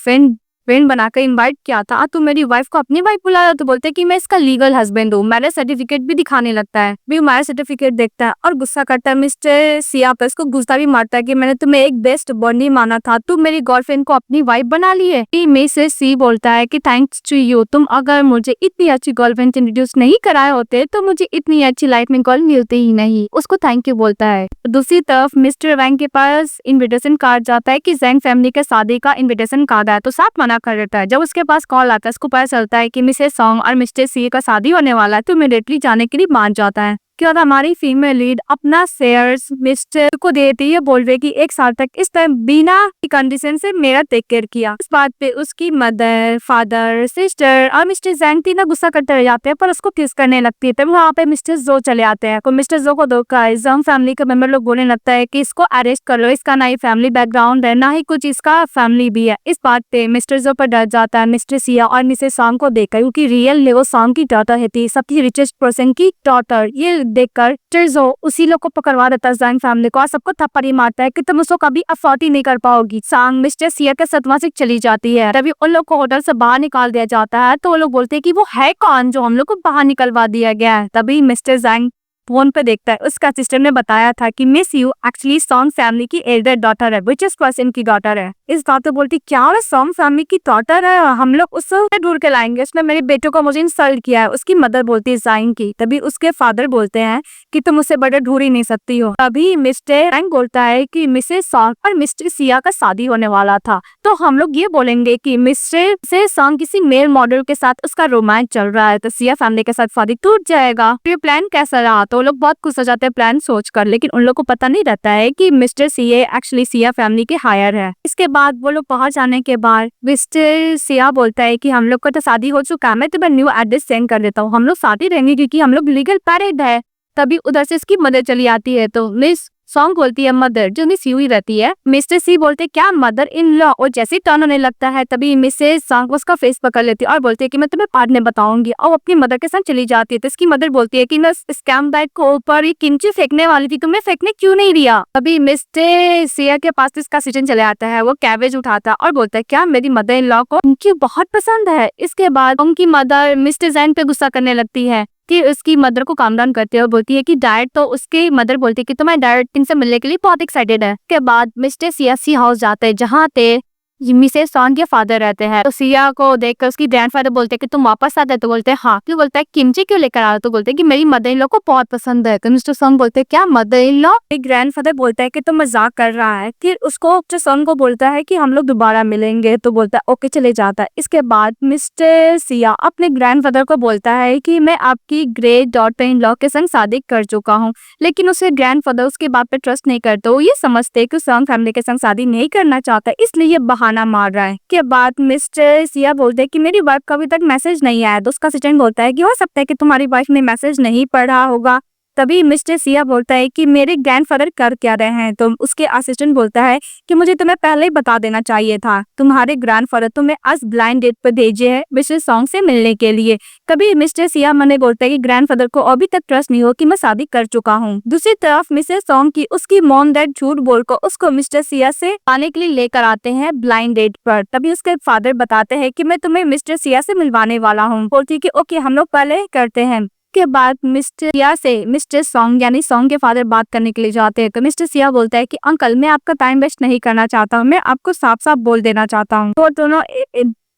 फ्रेंड बनाकर इनवाइट किया था, तुम मेरी वाइफ को अपनी वाइफ बुला रहा। तो बोलते हैं कि मैं इसका लीगल हस्बैंड हूँ। मैरिज सर्टिफिकेट भी दिखाने लगता है। भी मैरिज सर्टिफिकेट देखता है और गुस्सा करता है। मिस्टर सिया पर उसको गुस्सा भी मारता है कि मैंने तुम्हें एक बेस्ट बॉन्डी माना था, तुम मेरी गर्लफ्रेंड को अपनी वाइफ बना ली है। मिसेस सी बोलता है कि थैंक्स टू यू, तुम अगर मुझे इतनी अच्छी गर्लफ्रेंड इंट्रोड्यूस नहीं कराए होते तो मुझे इतनी अच्छी लाइफ में गर्ल मिलती ही नहीं। उसको थैंक यू बोलता है। दूसरी तरफ मिस्टर वैंग के पास इन्विटेशन कार्ड जाता है कि जैंग फैमिली के शादी का इन्विटेशन कार्ड है, तो साफ मना कर देता है। जब उसके पास कॉल आता है उसको पता चलता है कि मिसेस सॉन्ग और मिस्टर सी का शादी होने वाला है, तो इमीडिएटली जाने के लिए मान जाता है। क्या हमारी फीमेल लीड अपना शेयर्स मिस्टर को देती है, बोल रही कि 1 साल तक इस टाइम बिना कंडीशन से मेरा टेक केयर किया। इस बात पे उसकी मदर फादर सिस्टर और मिस्टर जैंग तीनों गुस्सा करते रह जाते हैं, पर उसको किस करने लगती है। तब वहाँ पे मिस्टर जो चले आते हैं। तो मिस्टर जो को धोखा जंग फैमिली के मेंबर लोग बोलने लगता है कि इसको अरेस्ट कर लो, इसका ना ही फैमिली बैकग्राउंड है ना ही कुछ इसका फैमिली भी है। इस बात पे मिस्टर जो पर डर जाता है मिस्टर सिया और मिसेस सॉन्ग को देखकर, क्योंकि रियल लेवो सॉन्ग की डॉटर है थी, सबकी रिचेस्ट पर्सन की डॉटर। ये देखकर टिर्जो उसी लोग को पकड़वा देता है जैंग फैमिली को और सबको थप्पड़ी मारता है कि तुम उसको कभी अफोर्ड ही नहीं कर पाओगी। सांग मिस्टर सिया के सदमा से चली जाती है। तभी उन लोग को होटल से बाहर निकाल दिया जाता है। तो वो लोग बोलते हैं कि वो है कौन जो हम लोग को बाहर निकलवा दिया गया है। तभी मिस्टर जैंग फोन पे देखता है, उसका सिस्टर ने बताया था कि miss you actually song family की एल्डर डॉटर है, रिचेस्ट पर्सन की डॉटर है। इस बात पे बोलती क्या और सॉन्ग फैमिली की डॉटर है, हम लोग उससे ढूंढ के लाएंगे, उसने मेरे बेटे को मुझे इंसल्ट किया है। उसकी मदर बोलती है जाइन की। तभी उसके फादर बोलते हैं कि तुम उससे बड़े ढूंढ ही नहीं सकती हो। तभी मिस्टर रैंग बोलता है कि मिसेस सॉन्ग और मिस्टर सिया का शादी होने वाला था, तो हम लोग ये बोलेंगे कि मिस्टर से सॉन्ग किसी मेल मॉडल के साथ उसका रोमांस चल रहा है, तो सिया फैमिली के साथ शादी टूट जाएगा। ये प्लान कैसा रहा? तो लोग बहुत खुश हो जाते हैं प्लान सोचकर, लेकिन उन लोग को पता नहीं रहता है कि mister CA actually Siya family के हायर है। इसके बाद वो लोग पहुंच जाने के बाद मिस्टर सिया बोलता है कि हम लोग का तो शादी हो चुका है, मैं तुम्हें न्यू एड्रेस सेंड कर देता हूँ, हम लोग साथ ही रहेंगे क्योंकि हम लोग लीगल मैरिड है। तभी उधर से इसकी मदर चली आती है। तो मिस सॉन्ग बोलती है मदर, जो मिस यू ही रहती है। मिस्टर सी बोलते क्या मदर इन लॉ, और जैसे टर्न होने लगता है तभी मिसेस सॉन्ग उसका फेस पकड़ लेती है और बोलती है कि मैं तुम्हें बाद में बताऊंगी, और अपनी मदर के साथ चली जाती है। तो इसकी मदर बोलती है कि मैं स्कैम बैग को ऊपर किंची फेंकने वाली थी, तुम्हें फेंकने क्यों नहीं दिया। अभी मिस्टर सिया के पास इसका सीजन चले आता है। वो कैबेज उठाता है और बोलता है क्या मेरी मदर इन लॉ को उनकी बहुत पसंद है। इसके बाद उनकी मदर मिस्टर जैन पे गुस्सा करने लगती है कि उसकी मदर को काम डाउन करती है और बोलती है कि डैड, तो उसकी मदर बोलती है कि तुम्हारे डैड इनसे मिलने के लिए बहुत एक्साइटेड है। के बाद मिस्टर सियासी हाउस जाते हैं जहाँ पे मिसेस सॉन्ग के फादर रहते हैं। तो सिया को देखकर उसकी ग्रैंडफादर बोलते हैं कि तुम वापस आते? तो बोलते हैं हाँ। क्यों? बोलता है किमची क्यों लेकर आ रहे हो? तो बोलते हैं कि मेरी मदर इन लॉ को बहुत पसंद है। तो मिस्टर सॉन्ग बोलते हैं क्या मदर इन लॉ? ग्रैंडफादर बोलता है कि तुम मजाक कर रहा है। फिर उसको मिस्टर सॉन्ग को बोलता है कि हम लोग दोबारा मिलेंगे। तो बोलता है ओके, चले जाता है। इसके बाद मिस्टर सिया अपने ग्रैंडफादर को बोलता है कि मैं आपकी ग्रेट डॉटर इन लॉ के संग शादी कर चुका हूँ। लेकिन उसके ग्रैंडफादर उसके बात पे ट्रस्ट नहीं करते। वो ये समझते हैं कि सॉन्ग फैमिली के संग शादी नहीं करना चाहता, इसलिए ये बहाना मार रहा है। के बाद मिस्टर सिया बोलते हैं कि मेरी वाइफ का अभी तक मैसेज नहीं आया। तो उसका असिस्टेंट बोलता है कि हो सकता है कि तुम्हारी वाइफ ने मैसेज नहीं पढ़ा होगा। तभी मिस्टर सिया बोलता है कि मेरे ग्रैंडफादर कर क्या रहे हैं। तो उसके असिस्टेंट बोलता है कि मुझे तुम्हें पहले ही बता देना चाहिए था। तुम्हारे ग्रैंडफादर तुम्हें आज ब्लाइंड डेट पर भेजे हैं मिस्टर सॉन्ग से मिलने के लिए। तभी मिस्टर सिया मने बोलता है कि ग्रैंडफादर को अभी तक ट्रस्ट नहीं हो कि मैं शादी कर चुका हूँ। दूसरी तरफ मिस्टर सॉन्ग की उसकी मॉम डैड झूठ बोलकर उसको मिस्टर सिया से आने के लिए लेकर आते हैं ब्लाइंड डेट पर। तभी उसके फादर बताते हैं कि मैं तुम्हें मिस्टर सिया से मिलवाने वाला हूँ। बोलती है कि ओके, हम लोग पहले करते हैं। के बाद मिस्टर सिया से मिस्टर सॉन्ग यानी सॉन्ग के फादर बात करने के लिए जाते हैं। तो मिस्टर सिया बोलता है कि अंकल, मैं आपका टाइम वेस्ट नहीं करना चाहता हूँ, मैं आपको साफ साफ बोल देना चाहता हूँ। तो दोनों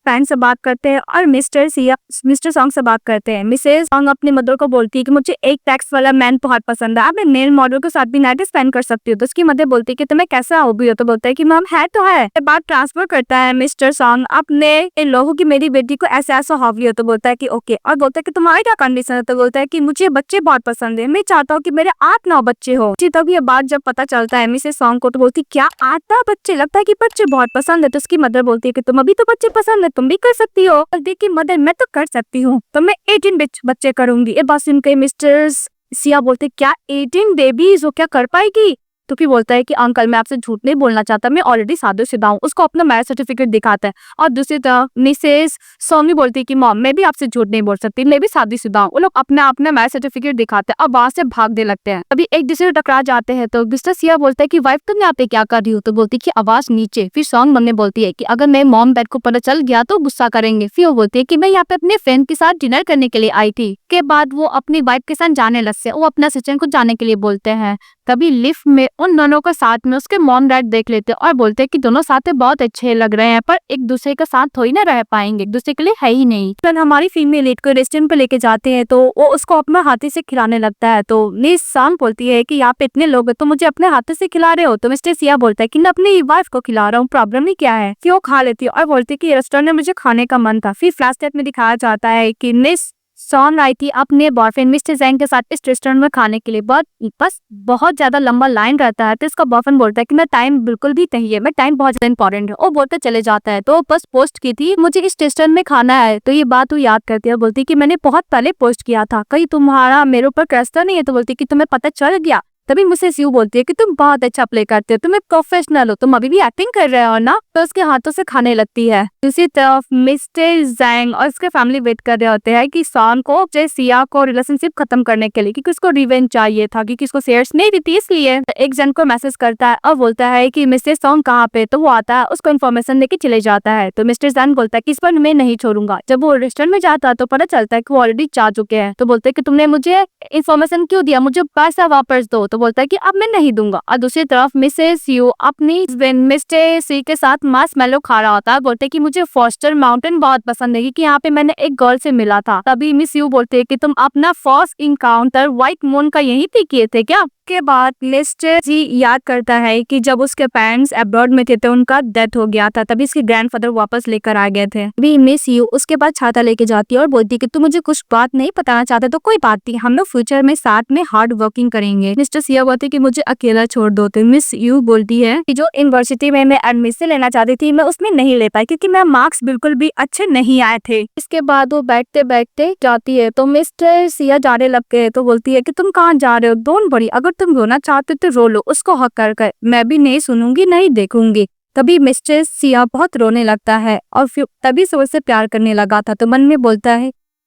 फ्रेंड से बात करते हैं और मिस्टर सिया मिस्टर सॉन्ग से बात करते हैं। मिसेस सॉन्ग अपनी मदर को बोलती है कि मुझे एक टैक्स वाला मैन बहुत पसंद है, आप मेल मॉडल के साथ भी नाइट स्पेंड कर सकती हो। तो उसकी मदर बोलती है कि तुम्हें कैसा हॉबी हो? तो बोलता है कि मैम है तो है। बात ट्रांसफर करता है मिस्टर सॉन्ग अपने इन लोगों की मेरी बेटी को ऐसा ऐसा हॉबी हो। तो बोलता है कि ओके, और बोलता है कि तुम्हारी क्या कंडीशन है? तो बोलता है कि मुझे बच्चे बहुत पसंद है, मैं चाहता हूँ कि मेरे 8-9 बच्चे हो। तब ये बात जब पता चलता है मिसेस सॉन्ग को, तो बोलती क्या 8-9 बच्चे? लगता है कि बच्चे बहुत पसंद है। तो उसकी मदर बोलती है कि तुम अभी तो बच्चे पसंद है, तुम भी कर सकती हो। और देखिए मदर, मैं तो कर सकती हूँ, तो मैं 18 बच्चे करूंगी। ये बात सुनकर मिस्टर सिया बोलते क्या 18 बेबीज वो क्या कर पाएगी? तो फिर बोलता है कि अंकल, मैं आपसे झूठ नहीं बोलना चाहता, मैं ऑलरेडी शादीशुदा हूँ। उसको अपना मैरिज सर्टिफिकेट दिखाता है। और दूसरी तरफ मिसेस सोमी बोलती है कि मॉम, मैं भी आपसे झूठ नहीं बोल सकती, मैं भी शादीशुदा हूँ। वो लोग अपना मैरिज सर्टिफिकेट दिखाते हैं और वहां से भागने लगते हैं। अभी एक दूसरे को टकरा जाते हैं। तो मिस्टर सिया बोलता है कि वाइफ तुम यहाँ पे क्या कर रही हो? तो बोलती है कि आवाज नीचे। फिर सॉन्ग मम्मी बोलती है कि अगर मैं मॉम डैड को पता चल गया तो गुस्सा करेंगे। फिर वो बोलती है कि मैं यहाँ पे अपने फ्रेंड के साथ डिनर करने के लिए आई थी। के बाद वो अपनी वाइफ के साथ जाने लगते हैं। वो अपना असिस्टेंट को जाने के लिए बोलते हैं। तभी लिफ्ट में उन दोनों को साथ में उसके मॉम डैड देख लेते हैं और बोलते हैं कि दोनों साथ में बहुत अच्छे लग रहे हैं, पर एक दूसरे के साथ थोड़ी ना रह पाएंगे, एक दूसरे के लिए है ही नहीं। फिर हमारी फीमेल लीड को रेस्टोरेंट पे लेके जाते हैं। तो वो उसको अपना हाथी से खिलाने लगता है। तो मिस सॉन्ग बोलती है कि यहाँ पे इतने लोग हैं, तो मुझे अपने हाथों से खिला रहे हो? तो मिस्टर सिया बोलता है कि मैं अपनी वाइफ को खिला रहा हूँ, प्रॉब्लम ही क्या है? फिर वो खा लेती है और बोलती है कि रेस्टोरेंट में मुझे खाने का मन था। फिर फ्लैशबैक में दिखाया जाता है कि मिस सॉन्ग आई थी अपने बॉयफ्रेंड मिस्टर जैंग के साथ इस रेस्टोरेंट में खाने के लिए। बस बहुत ज्यादा लंबा लाइन रहता है। तो इसका बॉयफ्रेंड बोलता है कि मैं टाइम बिल्कुल भी नहीं है, मैं टाइम बहुत ज्यादा इंपॉर्टेंट है। वो बोलते चले जाता है। तो बस पोस्ट की थी मुझे इस रेस्टोरेंट में खाना है। तो ये बात वो याद करती है, बोलती कि मैंने बहुत पहले पोस्ट किया था, कहीं तुम्हारा मेरे ऊपर क्रश तो नहीं है? तो बोलती कि तुम्हें पता चल गया। तभी मुझसे यू बोलती है कि तुम बहुत अच्छा प्ले करते हो, तुम एक प्रोफेशनल हो, तुम अभी भी एक्टिंग कर रहे हो ना? तो उसके हाथों से खाने लगती है। दूसरी तरफ मिस्टर जैंग और उसके फैमिली वेट कर रहे होते हैं कि सॉन्ग को सिया को रिलेशनशिप खत्म करने के लिए, क्योंकि उसको रिवेंज चाहिए था, क्योंकि उसको शेयर्स नहीं देती इसलिए। एक जन को मैसेज करता है और बोलता है कि मिस्टर सॉन्ग कहाँ पे? तो वो आता है, उसको इन्फॉर्मेशन देके चले जाता है। तो मिस्टर जैंग बोलता है कि इस पर मैं नहीं छोड़ूंगा। जब वो रेस्टोरेंट में जाता है तो पता चलता है कि वो ऑलरेडी जा चुके हैं। तो बोलते हैं कि तुमने मुझे इन्फॉर्मेशन क्यों दिया, मुझे पैसा वापस दो। तो बोलता है कि अब मैं नहीं दूंगा। और दूसरी तरफ मिसेस यू अपनी हस्बैंड मिस्टर सी के साथ मार्शमैलो खा रहा होता है। बोलते हैं कि मुझे फॉस्टर माउंटेन बहुत पसंद है, कि यहाँ पे मैंने एक गर्ल से मिला था। तभी मिस यू बोलते हैं कि तुम अपना फर्स्ट इनकाउंटर व्हाइट मून का यहीं पे किए थे क्या? के बाद मिस्टर जी याद करता है कि जब उसके पेरेंट्स अब्रॉड में थे तो उनका डेथ हो गया था, तभी उसके ग्रैंडफादर वापस लेकर आ गए थे। अभी मिस यू उसके बाद छाता लेके जाती है और बोलती है कि तू मुझे कुछ बात नहीं बताना चाहते तो कोई बात नहीं, हम लोग फ्यूचर में साथ में हार्ड वर्किंग करेंगे। मिस्टर सिया बोलते हैं कि मुझे अकेला छोड़ दो। तो मिस यू बोलती है कि जो यूनिवर्सिटी में मैं एडमिशन लेना चाहती थी मैं उसमें नहीं ले पाई, क्योंकि मेरे मार्क्स बिल्कुल भी अच्छे नहीं आए थे। इसके बाद वो बैठते बैठते जाती है। तो मिस्टर सिया जाने लग गए। तो बोलती है कि तुम कहाँ जा रहे हो? डोंट वरी, अगर तुम रोना चाहते हो तो रो लो, उसको हक कर मैं भी नहीं सुनूंगी नहीं देखूंगी। तभी मिस्टर सिया बहुत रोने लगता है और फिर तभी से उससे प्यार करने लगा था। तो मन में बोलता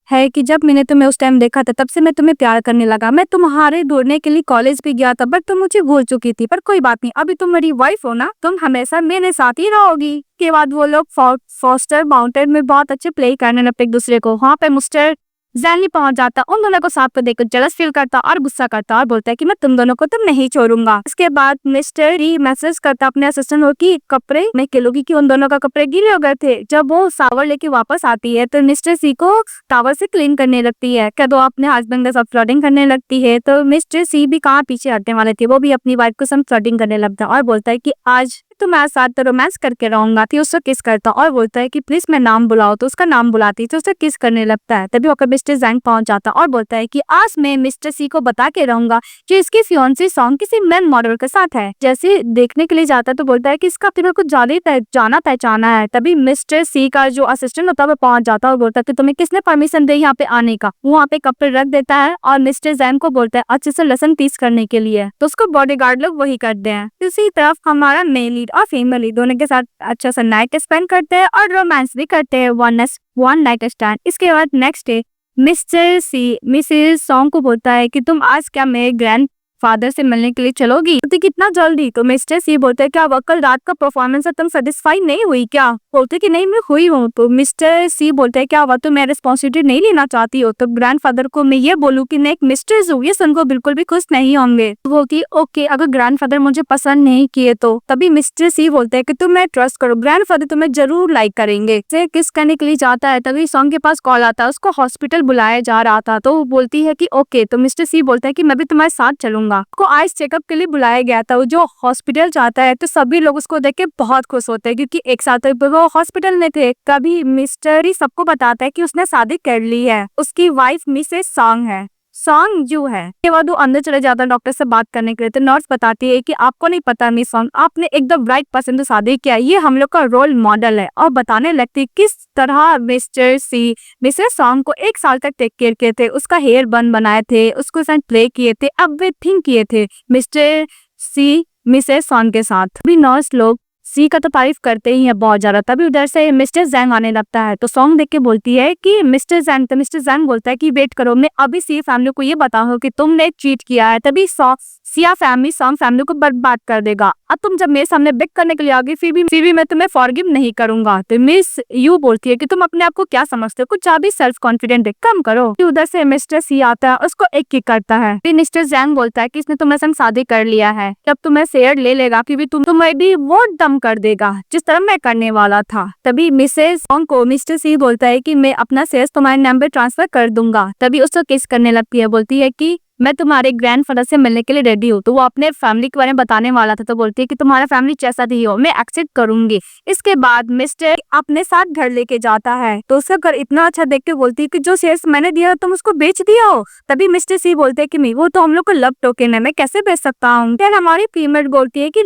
है कि जब मैंने तुम्हें उस टाइम देखा था तब से मैं तुम्हें प्यार करने लगा। मैं तुम्हारे ढूंढने के लिए कॉलेज भी गया था बट तुम मुझे भूल चुकी थी, पर कोई बात नहीं, अभी तुम मेरी वाइफ हो ना, तुम हमेशा मेरे साथ ही रहोगी। के बाद वो लोग फॉस्टर माउंटेन में बहुत अच्छे प्ले करने लगते एक दूसरे को। वहाँ पे मिस्टर जैन पहुंच जाता, उन दोनों को सांप को देखकर जेलस फील करता और गुस्सा करता और बोलता है कि मैं तुम दोनों को तो नहीं छोड़ूंगा। इसके बाद मिस्टर री मैसेज करता अपने असिस्टेंट को कि कपड़े मैं खेलूंगी कि उन दोनों का कपड़े गीले हो गए थे। जब वो शावर लेके वापस आती है तो मिस्टर सी को टावर से क्लीन करने लगती है, क्या तो अपने हस्बैंड के साथ फ्लर्टिंग करने लगती है। तो मिस्टर सी भी कहाँ पीछे हटने वाले थे, वो भी अपनी वाइफ को संग फ्लर्टिंग करने लगता है और बोलता है कि आज तुम्हारे साथ तो रोमांस करके रहूंगा। फिर उससे किस करता और बोलता है कि प्लीज मैं नाम बुलाओ, तो उसका नाम बुलाती तो उससे किस करने लगता है। तभी होकर मिस्टर जैंग पहुंच जाता और बोलता है कि आज मैं मिस्टर सी को बता के रहूंगा कि इसकी फियांसी सॉन्ग किसी मैन मॉडल के साथ है। जैसे देखने के लिए जाता है तो बोलता है कि इसका तुम्हें कुछ ज्यादा जाना पहचाना है। तभी मिस्टर सी का जो असिस्टेंट होता है वो पहुंच जाता है और बोलता है कि तुम्हें किसने परमिशन दी यहाँ पे आने का। वो वहाँ पे कपड़े रख देता है और मिस्टर जैंग को बोलता है अच्छे से लहसुन पीस करने के लिए, तो उसको बॉडीगार्ड लोग वही करते हैं। दूसरी तरफ हमारा मेल लीड और फीमेल लीड दोनों के साथ अच्छा सा नाइट स्पेंड करते हैं और रोमांस भी करते हैं, वन नाइट स्टैंड। इसके बाद नेक्स्ट डे मिस्टर सी मिसेस सॉन्ग को बोलता है कि तुम आज क्या मेरे ग्रैंड फादर से मिलने के लिए चलोगी? बोलती कितना जल्दी? तो मिस्टर सी बोलते क्या वो कल रात का परफॉर्मेंस से तुम सेटिस्फाई नहीं हुई क्या? बोलते कि नहीं मैं हुई हूँ। तो मिस्टर सी बोलते हैं क्या हुआ, तुम मैं रिस्पॉन्सिबिलिटी नहीं लेना चाहती हो? तो ग्रैंडफादर को मैं ये बोलूँ कि मैं एक मिस्टर हूँ, ये सुनकर बिल्कुल भी खुश नहीं होंगे। तो बोलती ओके अगर ग्रैंडफादर मुझे पसंद नहीं किए तो। तभी मिस्टर सी बोलते हैं कि तुम मैं ट्रस्ट करो, ग्रैंडफादर तुम्हें जरूर लाइक करेंगे। से किस करने के लिए जाता है तभी सॉन्ग के पास कॉल आता है, उसको हॉस्पिटल बुलाया जा रहा था। तो वो बोलती है कि ओके। तो मिस्टर सी बोलता है कि मैं भी तुम्हारे साथ चलूंगा। को आइस चेकअप के लिए बुलाया गया था। वो जो हॉस्पिटल जाता है तो सभी लोग उसको देख के बहुत खुश होते हैं क्योंकि एक साथ वो हॉस्पिटल में थे। कभी मिस्टर ही सबको बताता है कि उसने शादी कर ली है, उसकी वाइफ मिसेस सॉन्ग है, सॉन्ग जो है। के बाद वो अंदर चले जाता है डॉक्टर से बात करने के लिए। तो नर्स बताती है कि आपको नहीं पता मिस सॉन्ग, आपने एकदम राइट पर्सन से शादी किया, ये हम लोग का रोल मॉडल है। और बताने लगती किस तरह मिस्टर सी मिसेस सॉन्ग को 1 साल तक टेक केयर किए थे, उसका हेयर बन बनाए थे, उसको साथ प्ले किए थे, एवरीथिंग किए थे मिस्टर सी मिसेस सॉन्ग के साथ। भी नर्स लोग सी का तो तारीफ करते ही है बहुत ज्यादा। तभी उधर से मिस्टर जैंग आने लगता है तो सॉन्ग देख के बोलती है कि मिस्टर जैंग। तो मिस्टर जैंग बोलता है कि वेट करो, मैं अभी सी फैमिली को ये बताऊं कि तुमने चीट किया है, तभी सिया फैमिली सॉन्ग फैमिली को बर्बाद कर देगा। अब तुम जब मेरे सामने बेक करने के लिए आ गई फिर भी मैं तुम्हें फॉरगिव नहीं करूंगा। तो मिस यू बोलती है कि तुम अपने आप को क्या समझते हो, कुछ भी सेल्फ कॉन्फिडेंट है, कम करो। उधर से मिस्टर सी आता है, उसको एक किक करता है। फिर मिस्टर जैंग बोलता है कि इसने तुम्हारे संग शादी कर लिया है, अब तुम्हें शेयर ले लेगा क्योंकि तुम्हें भी वो दम कर देगा जिस तरह मैं करने वाला था। तभी मिसेस सॉन्ग को मिस्टर सी बोलता है कि मैं अपना शेयर तुम्हारे नाम पे ट्रांसफर कर दूंगा। तभी उसको किस करने लगती है, बोलती है कि मैं तुम्हारे ग्रैंडफादर से मिलने के लिए रेडी हूँ। तो वो अपने फैमिली के बारे में बताने वाला था तो बोलती है कि तुम्हारा फैमिली जैसा भी हो मैं एक्सेप्ट करूंगी। इसके बाद मिस्टर अपने साथ घर लेके जाता है तो उसका घर इतना अच्छा देख के बोलती है कि जो शेयर्स मैंने दिया तुम उसको बेच दिया हो। तभी मिस्टर सी बोलते है कि नहीं वो तो हम लोग को लव टोकन है, मैं कैसे बेच सकता हूँ। फिर हमारी फीमेल बोलती है कि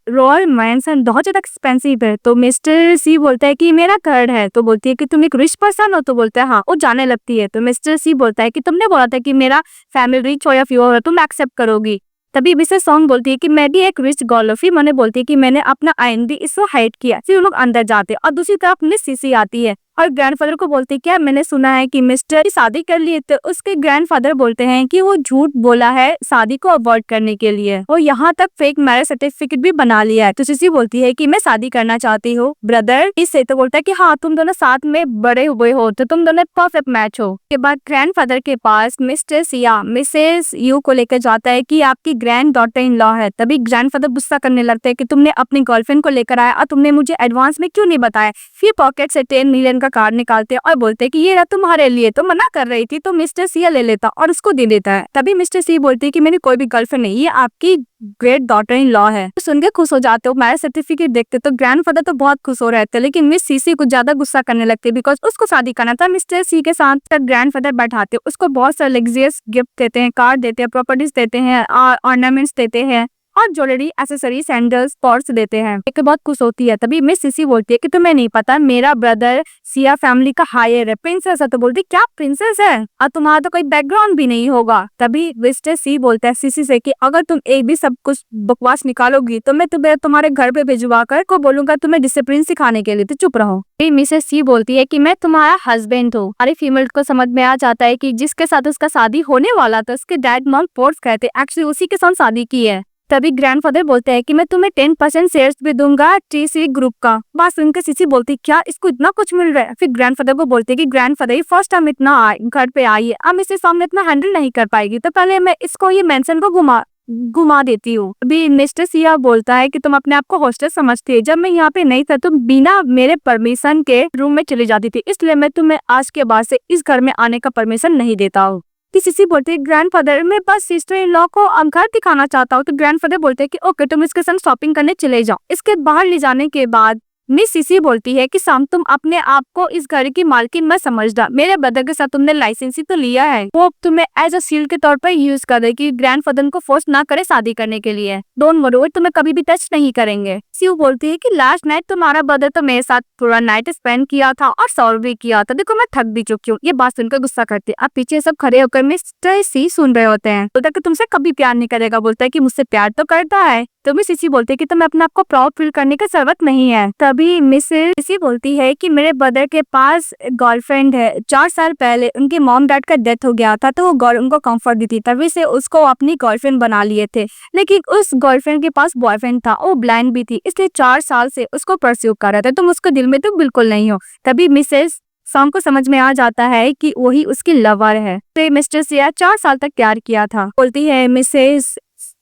रॉयल मैंसन बहुत ज्यादा एक्सपेंसिव है। तो मिस्टर सी बोलता है कि मेरा घर है। तो बोलती है कि तुम एक रिच पर्सन हो। तो बोलता है हाँ। वो जाने लगती है तो मिस्टर सी बोलता है कि तुमने बोला था कि मेरा फैमिली रिच हो या फ्यूअर हो तुम एक्सेप्ट करोगी। तभी मिसेस सॉन्ग बोलती है कि मैं भी एक रिच गर्ल हूँ। फिर मैंने बोलती है कि मैंने अपना आईएनडी इसको हाइड किया। फिर लोग अंदर जाते हैं और दूसरी तरफ मिस सीसी आती है और ग्रैंडफादर को बोलते क्या मैंने सुना है कि मिस्टर की शादी कर लिए। तो उसके ग्रैंडफादर बोलते हैं कि वो झूठ बोला है शादी को अवॉइड करने के लिए, और यहाँ तक फेक मैरिज सर्टिफिकेट भी बना लिया है। तो सीसी बोलती है कि मैं शादी करना चाहती हूँ ब्रदर इससे। तो बोलता है कि हाँ तुम दोनों साथ में बड़े हुए हो तो तुम दोनों परफेक्ट मैच हो। के बाद ग्रैंडफादर के पास मिस्टर सिया मिसेस यू को लेकर जाता है कि आपकी ग्रैंड डॉटर इन लॉ है। तभी ग्रैंडफादर गुस्सा करने लगते हैं कि तुमने अपनी गर्लफ्रेंड को लेकर आया और तुमने मुझे एडवांस में क्यों नहीं बताया। फिर पॉकेट से 10 मिलियन का कार्ड निकालते और बोलते कि ये रहा तुम्हारे लिए। तो मना कर रही थी तो मिस्टर सी ले लेता और उसको दे देता है। तभी मिस्टर सी बोलती है कि मेरी कोई भी गर्लफ्रेंड नहीं, ये आपकी ग्रेट डॉटर इन लॉ है। तो सुन के खुश हो जाते हो, मैरिज सर्टिफिकेट देखते तो ग्रैंडफादर तो बहुत खुश हो रहे थे, लेकिन मिस सीसी कुछ ज्यादा गुस्सा करने लगती है बिकॉज उसको शादी करना था मिस्टर सी के साथ। ग्रैंडफादर बैठाते उसको बहुत सारे लग्जरियस गिफ्ट देते हैं, कार देते हैं, प्रॉपर्टीज देते हैं, ऑर्नामेंट्स देते हैं और ज्वेलरी एसेसरी सैंडल्स पर्स देते हैं। एक बहुत खुश होती है। तभी मिस सीसी बोलती है कि तुम्हें नहीं पता मेरा ब्रदर सिया फैमिली का हायर है, प्रिंसेस है। तो बोलती क्या प्रिंसेस है और तुम्हारा तो कोई बैकग्राउंड भी नहीं होगा। तभी मिस्टर सी बोलता है सीसी से कि अगर तुम एक भी सब कुछ बकवास निकालोगी तो मैं तुम्हें तुम्हारे घर पे भिजवा कर को बोलूंगा तुम्हें डिसिप्लिन सिखाने के लिए, तो चुप रहो। मिसेस सी बोलती है कि मैं तुम्हारा हस्बैंड हूँ। अरे फीमेल को समझ में आ जाता है कि जिसके साथ उसका शादी होने वाला था उसके डैड मॉम फोर्स कहते एक्चुअली उसी के साथ शादी की है। तभी ग्रैंडफादर बोलते हैं कि मैं तुम्हें 10% शेयर्स भी दूंगा टीसी ग्रुप का। बात सुनकर सीसी बोलती क्या इसको इतना कुछ मिल रहा है। फिर ग्रैंडफादर को बोलते हैं कि ग्रैंडफादर ये फर्स्ट टाइम इतना घर पे आई है, अब इसे सामने इतना हैंडल नहीं कर पाएगी, तो पहले मैं इसको ये मेंशन को घुमा देती हूँ। अभी मिस्टर सिया बोलता है कि तुम अपने आप को हॉस्टेज समझती है, जब मैं यहाँ पे नहीं था तुम बिना मेरे परमिशन के रूम में चली जाती थी, इसलिए मैं तुम्हें आज के बाद से इस घर में आने का परमिशन नहीं देता हूँ। सीसी बोलते हैं ग्रैंडफादर मैं बस सिस्टर इन लॉ को घर दिखाना चाहता हूँ। तो ग्रैंडफादर बोलते हैं कि ओके तुम इसके साथ शॉपिंग करने चले जाओ। इसके बाहर ले जाने के बाद मिस सीसी बोलती है कि शाम तुम अपने आप को इस घर की मालकिन मत समझना, मेरे ब्रदर के साथ तुमने लाइसेंस ही तो लिया है, वो तुम्हें एज अ शील्ड के तौर पर यूज कर दे कि ग्रैंडफादर को फोर्स ना करे शादी करने के लिए। डोंट वरी तुम्हें कभी भी टच नहीं करेंगे। सीयू बोलती है कि लास्ट नाइट तुम्हारा ब्रदर तो मेरे साथ पूरा नाइट स्पेंड किया था और सॉल्व भी किया था, देखो मैं थक भी चुकी हूँ। ये बात सुनकर गुस्सा करती है। अब पीछे सब खड़े होकर मिस्टर सी सुन रहे होते हैं। बोलता है कि तुमसे कभी प्यार नहीं करेगा, बोलता है कि मुझसे प्यार तो करता है। तो मिस सीसी बोलती है कि तुम्हें अपने आप को प्राउड फील करने की जरूरत नहीं है। तभी मिस सीसी बोलती है कि मेरे ब्रदर के पास गर्लफ्रेंड है, 4 साल पहले उनके मॉम डैड का डेथ हो गया था, तो वो उनको कंफर्ट दी थी, तभी से उसको अपनी गर्लफ्रेंड बना लिए थे। लेकिन उस गर्लफ्रेंड के पास बॉयफ्रेंड था, वो ब्लाइंड भी थी, इसलिए 4 साल से उसको परस्यू कर रहा था, तुम उसको दिल में तो बिल्कुल नहीं हो। तभी मिसेस सॉन्ग को समझ में आ जाता है कि वही उसकी लवर है। तो मिस्टर सिया 4 साल तक प्यार किया था। बोलती है मिसेस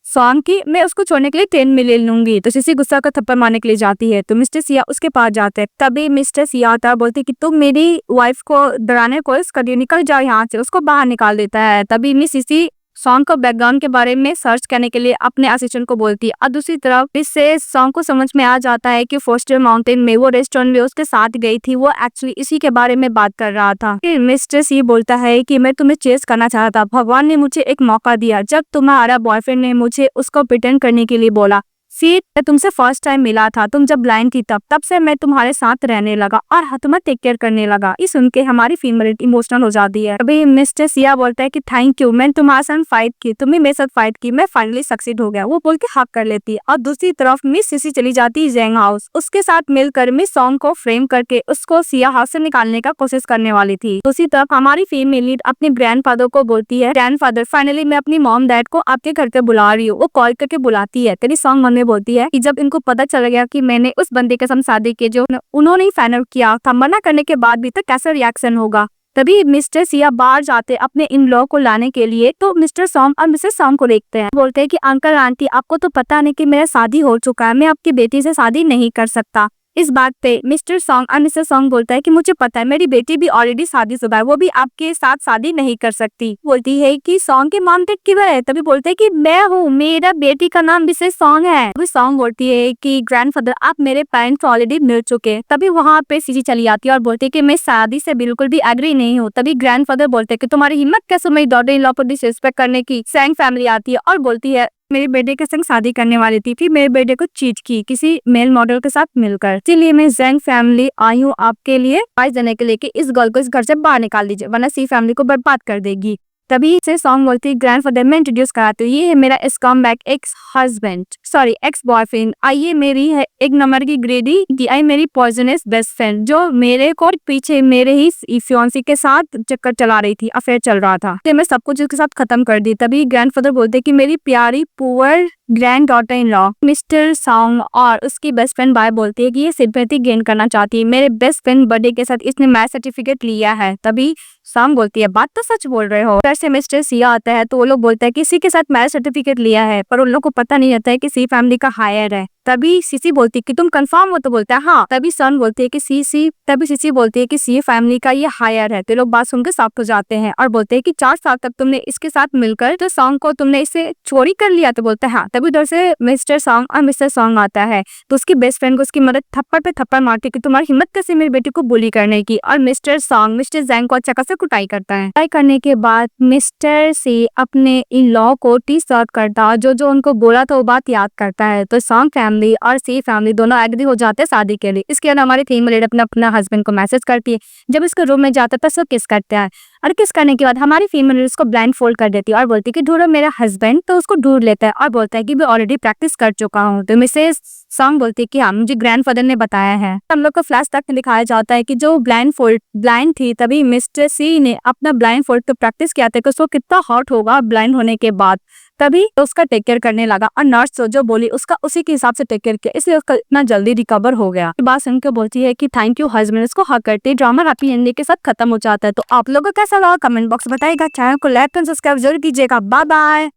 सॉन्ग की मैं उसको छोड़ने के लिए 10 मिलियन लूंगी। तो सीसी गुस्सा का थप्पड़ मारने के लिए जाती है, तो मिस्टर सिया उसके पास जाते हैं। तभी मिस्टर सिया आता है, बोलते कि तुम मेरी वाइफ को डराने को कर दियो, निकल जाओ यहाँ से, उसको बाहर निकाल देता है। तभी मिस सीसी सॉन्ग को बैकग्राउंड के बारे में सर्च करने के लिए अपने असिस्टेंट को बोलती है। और दूसरी तरफ इससे सॉन्ग को समझ में आ जाता है कि फोस्टर माउंटेन में वो रेस्टोरेंट में उसके साथ गई थी, वो एक्चुअली इसी के बारे में बात कर रहा था। फिर मिस्टर सी बोलता है कि मैं तुम्हें चेस करना चाहता था, भगवान ने मुझे एक मौका दिया जब तुम्हारा बॉयफ्रेंड ने मुझे उसको प्रिटेंड करने के लिए बोला। फिर मैं तुमसे फर्स्ट टाइम मिला था, तुम जब ब्लाइंड थी तब से मैं तुम्हारे साथ रहने लगा और तुम्हें टेक केयर करने लगा। ये सुन के हमारी फीमेल इमोशनल हो जाती है। अभी मिस्टर सिया बोलता है कि थैंक यू, मैंने तुम्हारे साथ फाइट की, तुमने मेरे साथ फाइट की, मैं फाइनली सक्सीड हो गया, वो बोल के हक कर लेती है। और दूसरी तरफ मिस सीसी चली जाती है जेंग हाउस, उसके साथ मिलकर मिस सॉन्ग को फ्रेम करके उसको सिया हाउस से निकालने का कोशिश करने वाली थी। दूसरी तरफ हमारी फीमेल लीड अपने ग्रैंडफादर को बोलती है ग्रैंडफादर फाइनली मैं अपनी मॉम डैड को आपके घर पे बुला रही हूँ। वो कॉल करके बुलाती है। तेरी सॉन्ग मन में बोलती है कि जब इनको पता चल गया कि मैंने उस बंदे के साथ शादी की जो उन्होंने ही फाइनल किया था, मना करने के बाद भी तो कैसा रिएक्शन होगा। तभी मिस्टर सिया बाहर जाते अपने इन लॉ को लाने के लिए, तो मिस्टर सॉन्ग और मिसेस सॉन्ग को देखते हैं। बोलते हैं कि अंकल आंटी आपको तो पता नहीं कि मेरा शादी हो चुका है, मैं आपकी बेटी से शादी नहीं कर सकता। इस बात पे मिस्टर सॉन्ग और मिसेस सॉन्ग बोलता है कि मुझे पता है मेरी बेटी भी ऑलरेडी शादीशुदा है, वो भी आपके साथ शादी नहीं कर सकती। बोलती है कि सॉन्ग के मॉम डैड किधर है। तभी बोलते है कि मैं हूँ, मेरा बेटी का नाम मिसेस सॉन्ग है। तभी सॉन्ग बोलती है कि ग्रैंडफादर आप मेरे पेरेंट्स ऑलरेडी मिल चुके। तभी वहाँ पे सीसी चली आती है और बोलती है कि मैं शादी से बिल्कुल भी एग्री नहीं हूँ। तभी ग्रैंडफादर बोलते है कि तुम्हारी हिम्मत कैसे मेरी डॉटर इन लॉ को डिसरिस्पेक्ट करने की। सैंग फैमिली आती है और बोलती है मेरे बेटे के संग शादी करने वाली थी, फिर मेरे बेटे को चीट की किसी मेल मॉडल के साथ मिलकर, इसलिए मैं जैंग फैमिली आई हूँ आपके लिए एडवाइस देने के लिए कि इस गर्ल को इस घर से बाहर निकाल दीजिए, वरना सी फैमिली को बर्बाद कर देगी। तभी से सॉन्ग बोलती है ग्रैंडफादर मैं इंट्रोड्यूस कराती हूँ, ये है मेरा scumbag ex husband sorry ex boyfriend, आइए मेरी है 1 नंबर की ग्रेडी, आई मेरी पॉइजनस बेस्ट फ्रेंड जो मेरे को पीछे मेरे ही फियांसी के साथ चक्कर चला रही थी, अफेयर चल रहा था, तो मैं सब कुछ उसके साथ खत्म कर दी। तभी ग्रैंडफादर बोलते कि मेरी प्यारी poor grand daughter in law mister song और उसकी बेस्ट फ्रेंड बाय बोलती है कि ये सिंपैथी गेन करना चाहती है, मेरे बेस्ट फ्रेंड बर्थडे के साथ इसने मैरिज सर्टिफिकेट लिया है। तभी सॉन्ग बोलती है बात तो सच बोल रहे हो। फिर से मिस्टर सिया आता है तो वो लोग बोलते हैं किसी के साथ मैरिज सर्टिफिकेट लिया है, पर उन लोग को पता नहीं रहता है कि सी फैमिली का हायर है। तभी सीसी बोलती है कि तुम कंफर्म हो, तो बोलता है हाँ। तभी सन बोलती है कि सीसी बोलती है कि सी फैमिली का ये हायर है। तो लोग बात सुनकर साफ हो जाते हैं और बोलते हैं कि 4 साल तक तुमने इसके साथ मिलकर तो सॉन्ग को तुमने इसे चोरी कर लिया। तो बोलता है हाँ। तभी उधर से मिस्टर सॉन्ग और मिस्टर सॉन्ग आता है तो उसकी बेस्ट फ्रेंड को उसकी मदद थप्पड़ पे थप्पड़ मारती है कि तुम्हारी हिम्मत कैसे मेरी बेटी को बुली करने की। और मिस्टर सॉन्ग मिस्टर जैंग को अच्छा खासा कुटाई करता है। कुटाई करने के बाद मिस्टर सी अपने इन लॉ को टी सर्व करता है, जो उनको बोला था वो बात याद करता है। तो सॉन्ग फैमिली और सी फैमिली दोनों एग्री हो जाते हैं शादी के लिए। इसके बाद हमारी फीमेल अपना हस्बैंड को मैसेज करती है, जब इसके रूम में जाता है तो किस करते हैं और किस करने के बाद हमारी फीमेल उसको ब्लाइंड फोल्ड कर देती है और बोलती है कि ढूंढो मेरा हस्बैंड। तो उसको ढूंढ लेता है और बोलता है कि मैं ऑलरेडी प्रैक्टिस कर चुका हूँ। तो मिसेस सॉन्ग बोलती है कि हाँ मुझे ग्रैंडफादर ने बताया है। हम लोग को फ्लैश बैक में दिखाया जाता है कि जो ब्लाइंड थी तभी मिस्टर सी ने अपना ब्लाइंड फोल्ड तो प्रैक्टिस किया था कि उसको कितना हॉट होगा ब्लाइंड होने के बाद। तभी उसका टेक केयर करने लगा और नर्स जो बोली उसका उसी के हिसाब से टेक केयर किया, इसलिए उसका इतना जल्दी रिकवर हो गया। बात सुनकर बोलती है कि थैंक यू हस्बैंड, उसको हक करती। ड्रामा हैप्पी एंडिंग के साथ खत्म हो जाता है। तो आप लोगों को कैसा लगा कमेंट बॉक्स बताइएगा। चैनल को लाइक एंड सब्सक्राइब जरूर कीजिएगा। Bye bye.